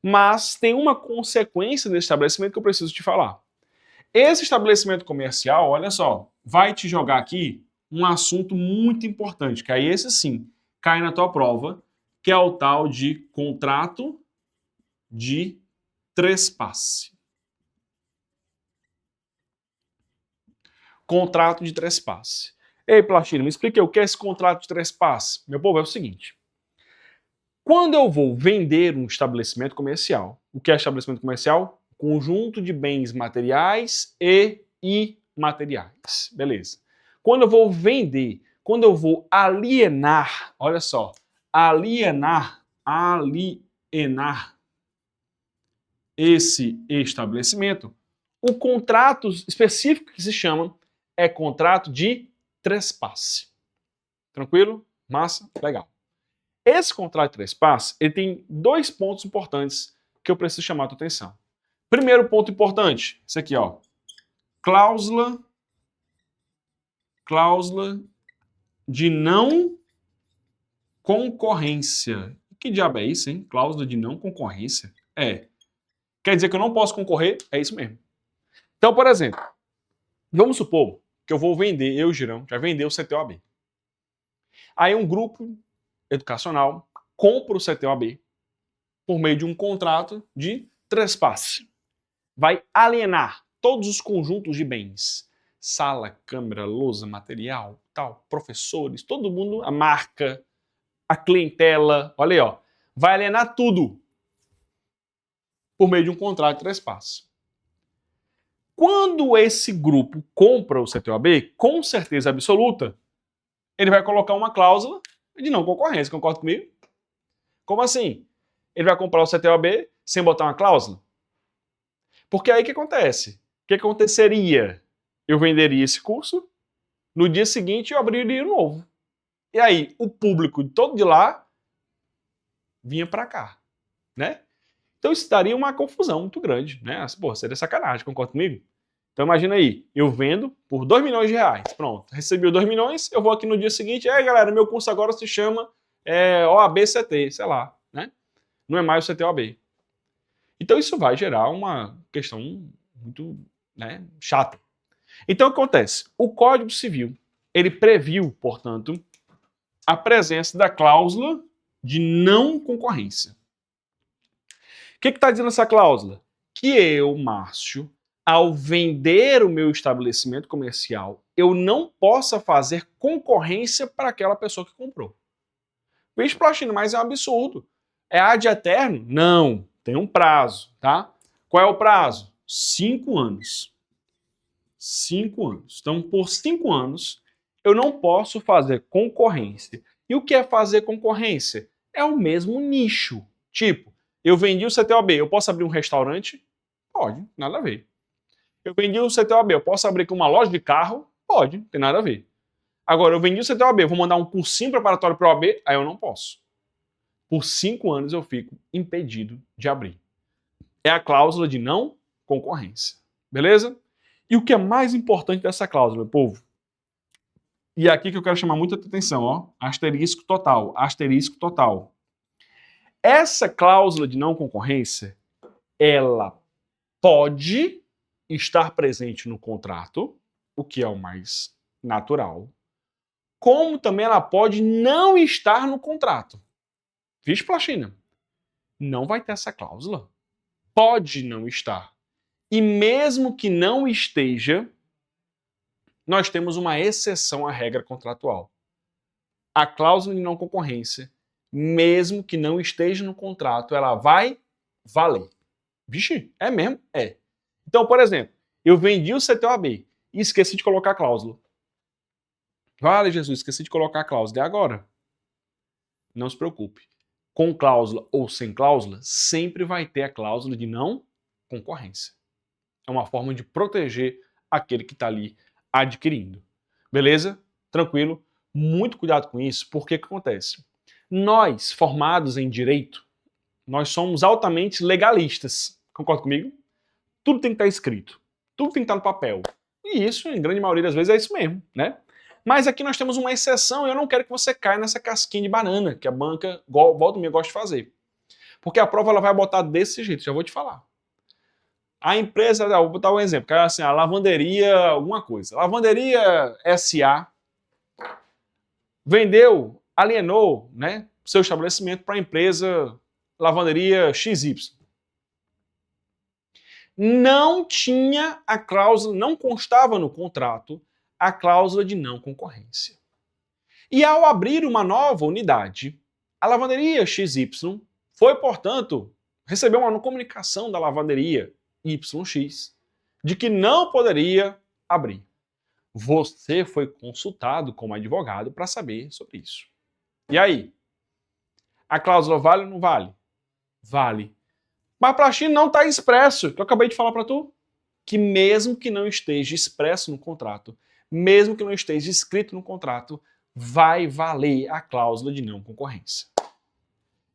Mas tem uma consequência desse estabelecimento que eu preciso te falar. Esse estabelecimento comercial, olha só, vai te jogar aqui um assunto muito importante, que aí esse sim cai na tua prova, que é o tal de contrato de trespasse. Contrato de trespasse. Ei, Plastino, me explica o que é esse contrato de trespasse. Meu povo, é o seguinte. Quando eu vou vender um estabelecimento comercial, o que é estabelecimento comercial? Conjunto de bens materiais e imateriais. Beleza. Quando eu vou vender, quando eu vou alienar, olha só, alienar esse estabelecimento, o contrato específico que se chama é contrato de trespasse. Tranquilo? Massa? Legal. Esse contrato de trespasse, ele tem dois pontos importantes que eu preciso chamar a tua atenção. Primeiro ponto importante, isso aqui, ó. Cláusula de não concorrência. Que diabo é isso, hein? Cláusula de não concorrência? Quer dizer que eu não posso concorrer? É isso mesmo. Então, por exemplo, vamos supor que eu vou vender, eu, Girão, já vendeu o CTOAB. Aí um grupo educacional compra o CTOAB por meio de um contrato de trespasse. Vai alienar todos os conjuntos de bens. Sala, câmera, lousa, material, tal, professores, todo mundo, a marca, a clientela, olha aí, ó. Vai alienar tudo por meio de um contrato de trespasse. Quando esse grupo compra o CTOAB, com certeza absoluta, ele vai colocar uma cláusula de não concorrência. Concorda comigo? Como assim? Ele vai comprar o CTOAB sem botar uma cláusula? Porque aí o que acontece? O que aconteceria? Eu venderia esse curso, no dia seguinte eu abriria um novo. E aí o público todo de lá vinha para cá, né? Então isso daria uma confusão muito grande, né? Pô, seria sacanagem, concorda comigo? Então imagina aí, eu vendo por 2 milhões de reais, pronto, recebi os 2 milhões, eu vou aqui no dia seguinte, galera, meu curso agora se chama OAB-CT, sei lá, né? Não é mais o CTOAB. Então isso vai gerar uma questão muito, né, chata. Então o que acontece? O Código Civil, ele previu, portanto, a presença da cláusula de não concorrência. O que está dizendo essa cláusula? Que eu, Márcio, ao vender o meu estabelecimento comercial, eu não possa fazer concorrência para aquela pessoa que comprou. Vixe, Plastino, mas é um absurdo. É ad eterno? Não, tem um prazo, tá? Qual é o prazo? 5 anos. 5 anos. Então, por 5 anos, eu não posso fazer concorrência. E o que é fazer concorrência? É o mesmo nicho. Tipo, eu vendi o CTOAB, eu posso abrir um restaurante? Pode, nada a ver. Eu vendi o CTOAB, eu posso abrir aqui uma loja de carro? Pode, não tem nada a ver. Agora, eu vendi o CTOAB, eu vou mandar um cursinho preparatório para o OAB? Aí eu não posso. Por 5 anos eu fico impedido de abrir. É a cláusula de não concorrência. Beleza? E o que é mais importante dessa cláusula, meu povo? E é aqui que eu quero chamar muita atenção, ó. Asterisco total, asterisco total. Essa cláusula de não concorrência, ela pode estar presente no contrato, o que é o mais natural, como também ela pode não estar no contrato. Vixe, Plastina, não vai ter essa cláusula. Pode não estar. E mesmo que não esteja, nós temos uma exceção à regra contratual. A cláusula de não concorrência, mesmo que não esteja no contrato, ela vai valer. Vixe, é mesmo? É. Então, por exemplo, eu vendi o CTOAB e esqueci de colocar a cláusula. Vale, Jesus, esqueci de colocar a cláusula. E agora? Não se preocupe. Com cláusula ou sem cláusula, sempre vai ter a cláusula de não concorrência. É uma forma de proteger aquele que está ali adquirindo. Beleza? Tranquilo? Muito cuidado com isso, porque o que acontece? Nós, formados em direito, nós somos altamente legalistas. Concorda comigo? Tudo tem que estar escrito. Tudo tem que estar no papel. E isso, em grande maioria das vezes, é isso mesmo, né? Mas aqui nós temos uma exceção e eu não quero que você caia nessa casquinha de banana que a banca, volta e meia, gosta de fazer. Porque a prova ela vai botar desse jeito, já vou te falar. A empresa, vou botar um exemplo, que é assim, a lavanderia, alguma coisa. Lavanderia SA vendeu, alienou, né, seu estabelecimento para a empresa lavanderia XY. Não tinha a cláusula, não constava no contrato a cláusula de não concorrência. E ao abrir uma nova unidade, a lavanderia XY foi, portanto, recebeu uma comunicação da lavanderia YX de que não poderia abrir. Você foi consultado como advogado para saber sobre isso. E aí? A cláusula vale ou não vale? Vale. Mas para a China não está expresso, que eu acabei de falar para tu, que mesmo que não esteja expresso no contrato, mesmo que não esteja escrito no contrato, vai valer a cláusula de não concorrência.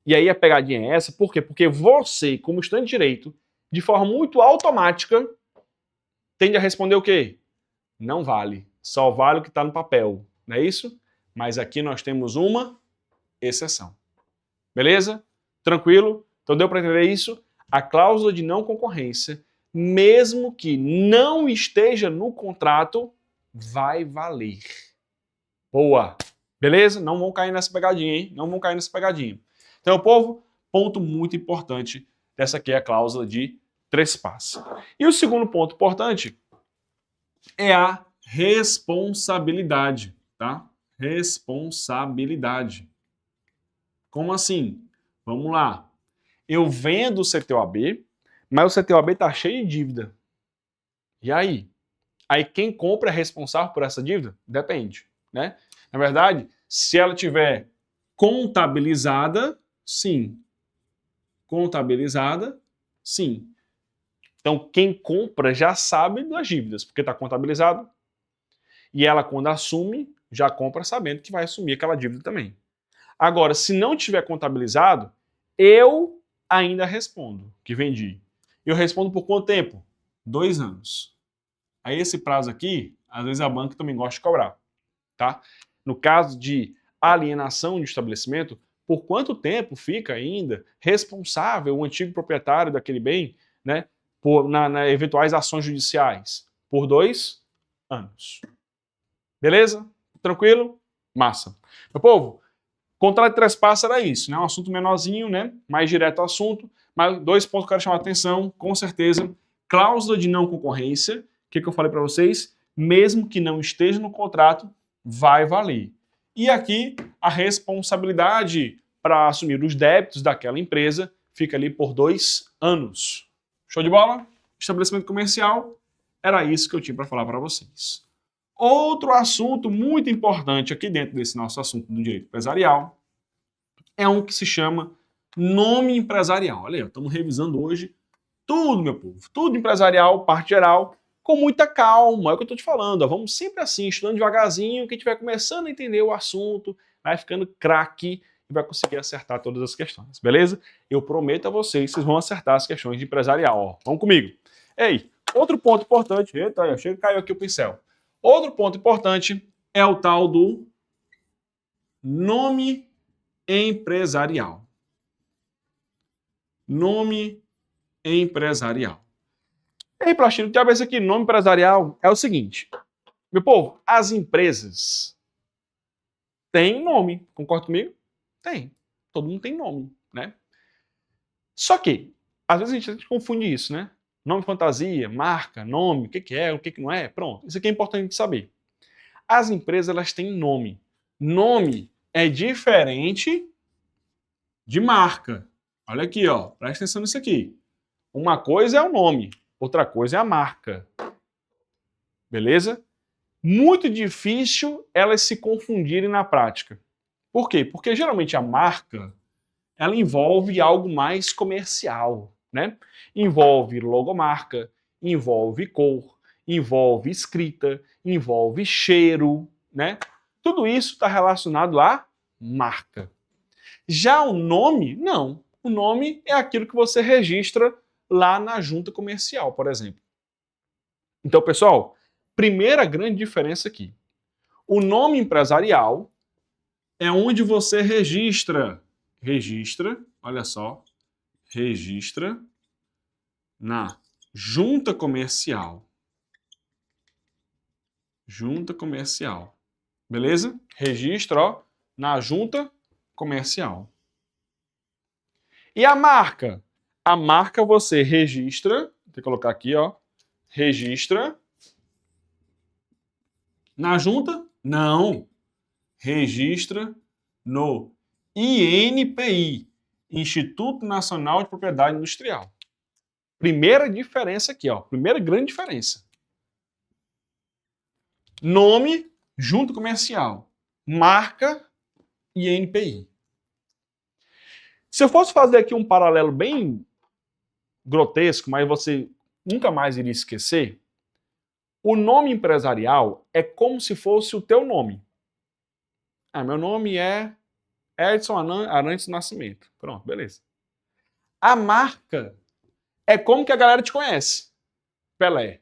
E aí a pegadinha é essa, por quê? Porque você, como estudante de direito, de forma muito automática, tende a responder o quê? Não vale. Só vale o que está no papel, não é isso? Mas aqui nós temos uma exceção. Beleza? Tranquilo? Então deu para entender isso? A cláusula de não concorrência, mesmo que não esteja no contrato, vai valer. Boa! Beleza? Não vão cair nessa pegadinha, hein? Não vão cair nessa pegadinha. Então, povo, ponto muito importante dessa aqui é a cláusula de trespasse. E o segundo ponto importante é a responsabilidade, tá? Responsabilidade. Como assim? Vamos lá. Eu vendo o CTOAB, mas o CTOAB está cheio de dívida. E aí? Aí quem compra é responsável por essa dívida? Depende, né? Na verdade, se ela tiver contabilizada, sim. Contabilizada, sim. Então quem compra já sabe das dívidas, porque está contabilizado. E ela, quando assume, já compra sabendo que vai assumir aquela dívida também. Agora, se não tiver contabilizado, eu ainda respondo que vendi. Eu respondo por quanto tempo? 2 anos. Aí esse prazo aqui, às vezes a banca também gosta de cobrar, tá? No caso de alienação de estabelecimento, por quanto tempo fica ainda responsável o antigo proprietário daquele bem, né, na eventuais ações judiciais? Por 2 anos. Beleza? Tranquilo? Massa. Meu povo, contrato de trespasse era isso, né? Um assunto menorzinho, né? Mais direto ao assunto, mas 2 pontos que eu quero chamar a atenção, com certeza. Cláusula de não concorrência, o que eu falei para vocês? Mesmo que não esteja no contrato, vai valer. E aqui, a responsabilidade para assumir os débitos daquela empresa fica ali por 2 anos. Show de bola? Estabelecimento comercial, era isso que eu tinha para falar para vocês. Outro assunto muito importante aqui dentro desse nosso assunto do direito empresarial é um que se chama nome empresarial. Olha aí, estamos revisando hoje tudo, meu povo. Tudo empresarial, parte geral, com muita calma. É o que eu estou te falando. Ó. Vamos sempre assim, estudando devagarzinho. Quem estiver começando a entender o assunto, vai ficando craque e vai conseguir acertar todas as questões. Beleza? Eu prometo a vocês, vocês vão acertar as questões de empresarial. Ó. Vamos comigo. Ei, outro ponto importante. Eita, chega, caiu aqui o pincel. Outro ponto importante é o tal do nome empresarial. Nome empresarial. E aí, Plastino, o que é isso aqui? Nome empresarial é o seguinte. Meu povo, as empresas têm nome. Concorda comigo? Tem. Todo mundo tem nome, né? Só que, às vezes a gente confunde isso, né? Nome fantasia, marca, nome, o que é, o que não é, pronto. Isso aqui é importante de saber. As empresas, elas têm nome. Nome é diferente de marca. Olha aqui, ó, presta atenção nisso aqui. Uma coisa é o nome, outra coisa é a marca. Beleza? Muito difícil elas se confundirem na prática. Por quê? Porque geralmente a marca, ela envolve algo mais comercial, né? Envolve logomarca, envolve cor, envolve escrita, envolve cheiro, né? Tudo isso está relacionado à marca. Já o nome, não. O nome é aquilo que você registra lá na junta comercial, por exemplo. Então, pessoal, primeira grande diferença aqui. O nome empresarial é onde você registra, olha só, registra na junta comercial. Junta comercial. Beleza? Registra, ó, na junta comercial. E a marca? A marca você registra, vou ter que colocar aqui, ó, registra na junta? Não. Registra no INPI, Instituto Nacional de Propriedade Industrial. Primeira diferença aqui, ó, primeira grande diferença. Nome, junta comercial. Marca, INPI. Se eu fosse fazer aqui um paralelo bem grotesco, mas você nunca mais iria esquecer, o nome empresarial é como se fosse o teu nome. Ah, meu nome é Edson Arantes do Nascimento. Pronto, beleza. A marca é como que a galera te conhece. Pelé.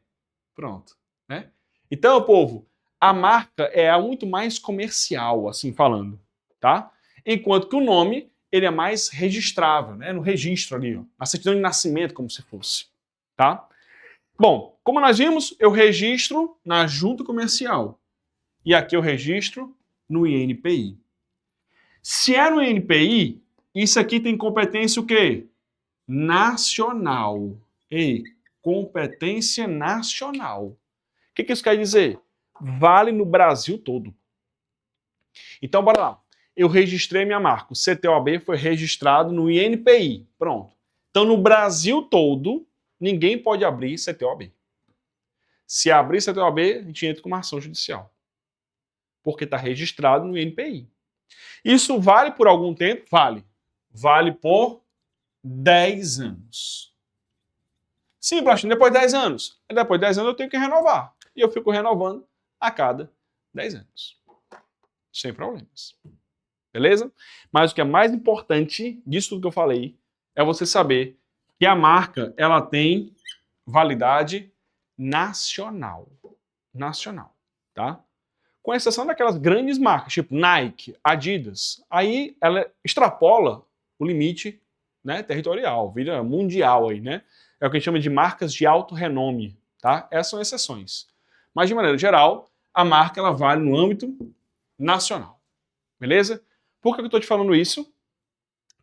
Pronto, né? Então, povo, a marca é muito mais comercial, assim falando, tá? Enquanto que o nome, ele é mais registrável, né? No registro ali, ó, na certidão de nascimento, como se fosse, tá? Bom, como nós vimos, eu registro na junta comercial. E aqui eu registro no INPI. Se é no INPI, isso aqui tem competência o quê? Nacional. Ei, competência nacional. O que isso quer dizer? Vale no Brasil todo. Então, bora lá. Eu registrei minha marca. O CTOAB foi registrado no INPI. Pronto. Então, no Brasil todo, ninguém pode abrir CTOAB. Se abrir CTOAB, a gente entra com uma ação judicial. Porque está registrado no INPI. Isso vale por algum tempo? Vale. Vale por 10 anos. Sim, Plastinho, depois de 10 anos. Depois de 10 anos eu tenho que renovar. E eu fico renovando a cada 10 anos. Sem problemas. Beleza? Mas o que é mais importante disso tudo que eu falei é você saber que a marca, ela tem validade nacional. Nacional, tá? Com exceção daquelas grandes marcas, tipo Nike, Adidas. Aí ela extrapola o limite, né, territorial, vira mundial aí, né? É o que a gente chama de marcas de alto renome, tá? Essas são exceções. Mas, de maneira geral, a marca ela vale no âmbito nacional. Beleza? Por que eu estou te falando isso?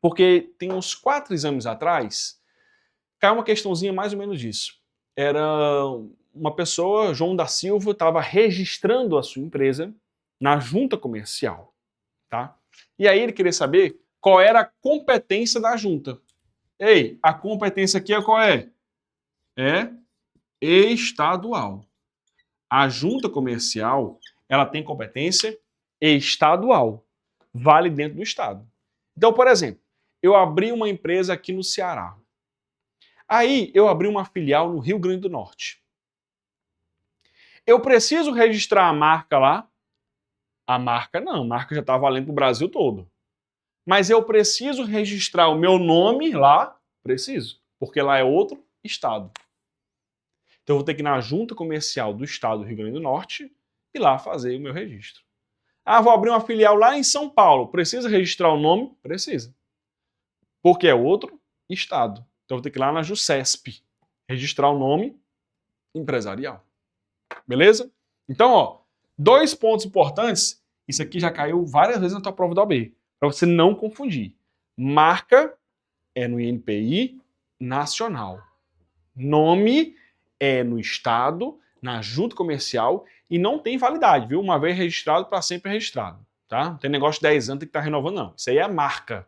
Porque tem uns 4 exames atrás, caiu uma questãozinha mais ou menos disso. Era uma pessoa, João da Silva, estava registrando a sua empresa na junta comercial, tá? E aí ele queria saber qual era a competência da junta. Ei, a competência aqui é qual é? É estadual. A junta comercial, ela tem competência estadual. Vale dentro do estado. Então, por exemplo, eu abri uma empresa aqui no Ceará. Aí eu abri uma filial no Rio Grande do Norte. Eu preciso registrar a marca lá? A marca não, a marca já está valendo para o Brasil todo. Mas eu preciso registrar o meu nome lá? Preciso, porque lá é outro estado. Então eu vou ter que ir na junta comercial do estado do Rio Grande do Norte e lá fazer o meu registro. Ah, vou abrir uma filial lá em São Paulo. Precisa registrar o nome? Precisa. Porque é outro estado. Então eu vou ter que ir lá na JUSESP, registrar o nome empresarial. Beleza? Então, ó, 2 pontos importantes. Isso aqui já caiu várias vezes na tua prova da OAB, para você não confundir. Marca é no INPI nacional. Nome é no estado, na junta comercial e não tem validade, viu? Uma vez registrado, para sempre registrado, tá? Não tem negócio de 10 anos, tem que estar renovando, não. Isso aí é marca.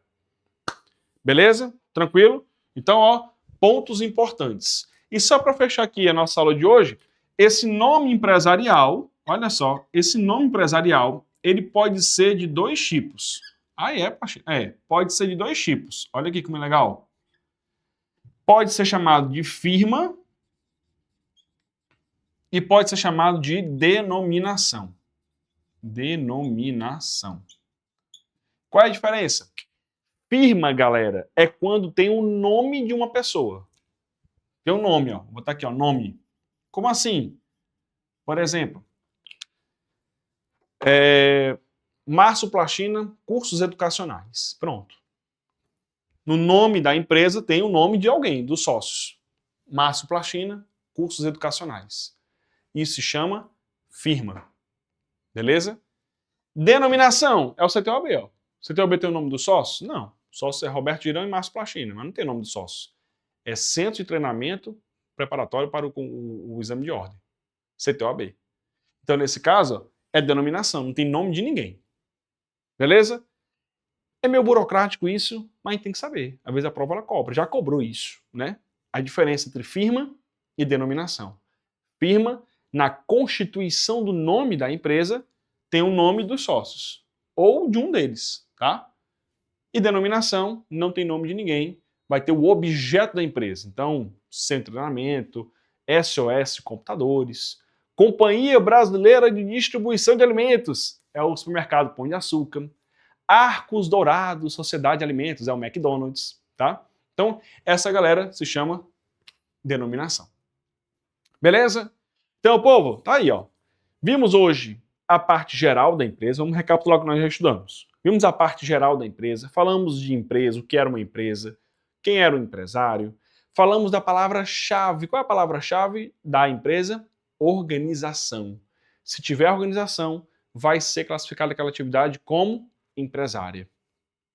Beleza? Tranquilo? Então, ó, pontos importantes. E só para fechar aqui a nossa aula de hoje, esse nome empresarial, olha só, esse nome empresarial, ele pode ser de dois tipos. Pode ser de dois tipos. Olha aqui como é legal. Pode ser chamado de firma e pode ser chamado de denominação. Denominação. Qual é a diferença? Firma, galera, é quando tem o nome de uma pessoa. Tem um nome, ó. Vou botar aqui, ó, nome. Como assim? Por exemplo, Márcio Plastina, cursos educacionais. Pronto. No nome da empresa tem o nome de alguém, dos sócios. Márcio Plastina, cursos educacionais. Isso se chama firma. Beleza? Denominação é o CTOAB, ó. O CTOAB tem o nome dos sócios? Não. Sócio é Roberto Girão e Márcio Plastina, mas não tem nome de sócio. É Centro de Treinamento Preparatório para o Exame de Ordem. CTOAB. Então, nesse caso, ó, é denominação, não tem nome de ninguém. Beleza? É meio burocrático isso, mas tem que saber. Às vezes a prova ela cobra, já cobrou isso, né? A diferença entre firma e denominação. Firma, na constituição do nome da empresa, tem o nome dos sócios, ou de um deles, tá? E denominação, não tem nome de ninguém, vai ter o objeto da empresa. Então, Centro de Treinamento, SOS Computadores, Companhia Brasileira de Distribuição de Alimentos, é o supermercado Pão de Açúcar, Arcos Dourados, Sociedade de Alimentos, é o McDonald's, tá? Então, essa galera se chama denominação. Beleza? Então, povo, tá aí, ó. Vimos hoje a parte geral da empresa, vamos recapitular o que nós já estudamos. Vimos a parte geral da empresa, falamos de empresa, o que era uma empresa, quem era o empresário, falamos da palavra-chave. Qual é a palavra-chave da empresa? Organização. Se tiver organização, vai ser classificada aquela atividade como empresária.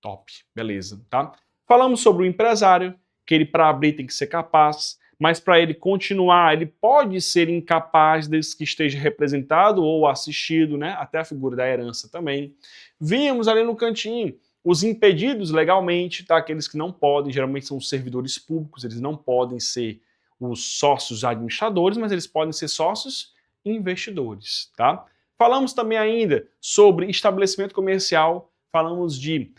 Top, beleza, tá? Falamos sobre o empresário, que ele para abrir tem que ser capaz, mas para ele continuar, ele pode ser incapaz desde que esteja representado ou assistido, né? Até a figura da herança também. Vimos ali no cantinho os impedidos legalmente, tá? Aqueles que não podem, geralmente são os servidores públicos, eles não podem ser os sócios administradores, mas eles podem ser sócios investidores, tá? Falamos também ainda sobre estabelecimento comercial, falamos de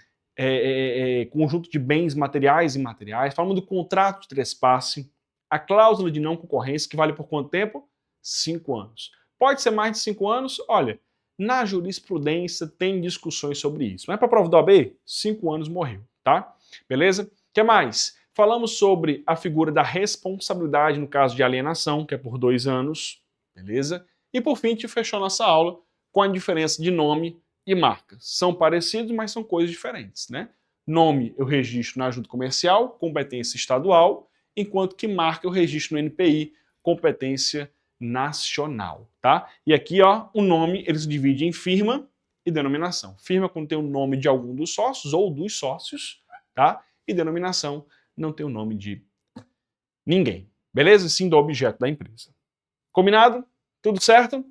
conjunto de bens materiais e imateriais, falamos do contrato de trespasse, a cláusula de não concorrência, que vale por quanto tempo? 5 anos. Pode ser mais de 5 anos? Olha, na jurisprudência tem discussões sobre isso. Mas para a prova do OAB, 5 anos morreu, tá? Beleza? O que mais? Falamos sobre a figura da responsabilidade no caso de alienação, que é por 2 anos, beleza? E por fim, a gente fechou nossa aula com a diferença de nome e marca. São parecidos, mas são coisas diferentes, né? Nome eu registro na junta comercial, competência estadual, enquanto que marca eu registro no INPI, competência nacional, tá? E aqui, ó, o nome eles dividem em firma e denominação. Firma quando tem o nome de algum dos sócios ou dos sócios, tá? E denominação não tem o nome de ninguém, beleza? Sim do objeto da empresa. Combinado? Tudo certo?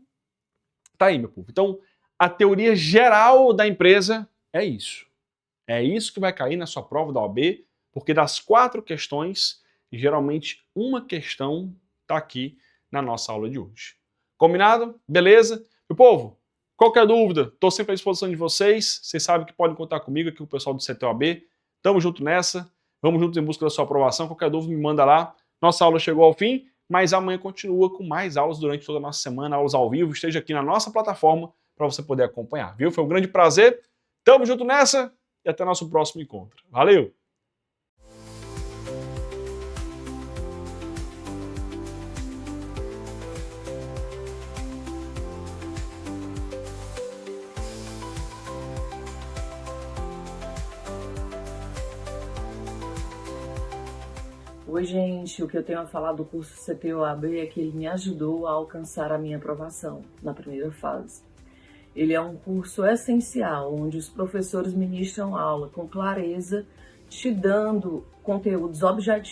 Tá aí, meu povo. Então, a teoria geral da empresa é isso. É isso que vai cair na sua prova da OAB, porque das 4 questões, geralmente uma questão tá aqui na nossa aula de hoje. Combinado? Beleza? Meu povo, qualquer dúvida, estou sempre à disposição de vocês. Vocês sabem que podem contar comigo aqui, o pessoal do CTOAB. Tamo junto nessa. Vamos juntos em busca da sua aprovação. Qualquer dúvida, me manda lá. Nossa aula chegou ao fim, mas amanhã continua com mais aulas durante toda a nossa semana, aulas ao vivo. Esteja aqui na nossa plataforma para você poder acompanhar, viu? Foi um grande prazer. Tamo junto nessa e até nosso próximo encontro. Valeu! Oi, gente, o que eu tenho a falar do curso CTOAB é que ele me ajudou a alcançar a minha aprovação na primeira fase. Ele é um curso essencial, onde os professores ministram aula com clareza te dando conteúdos objetivos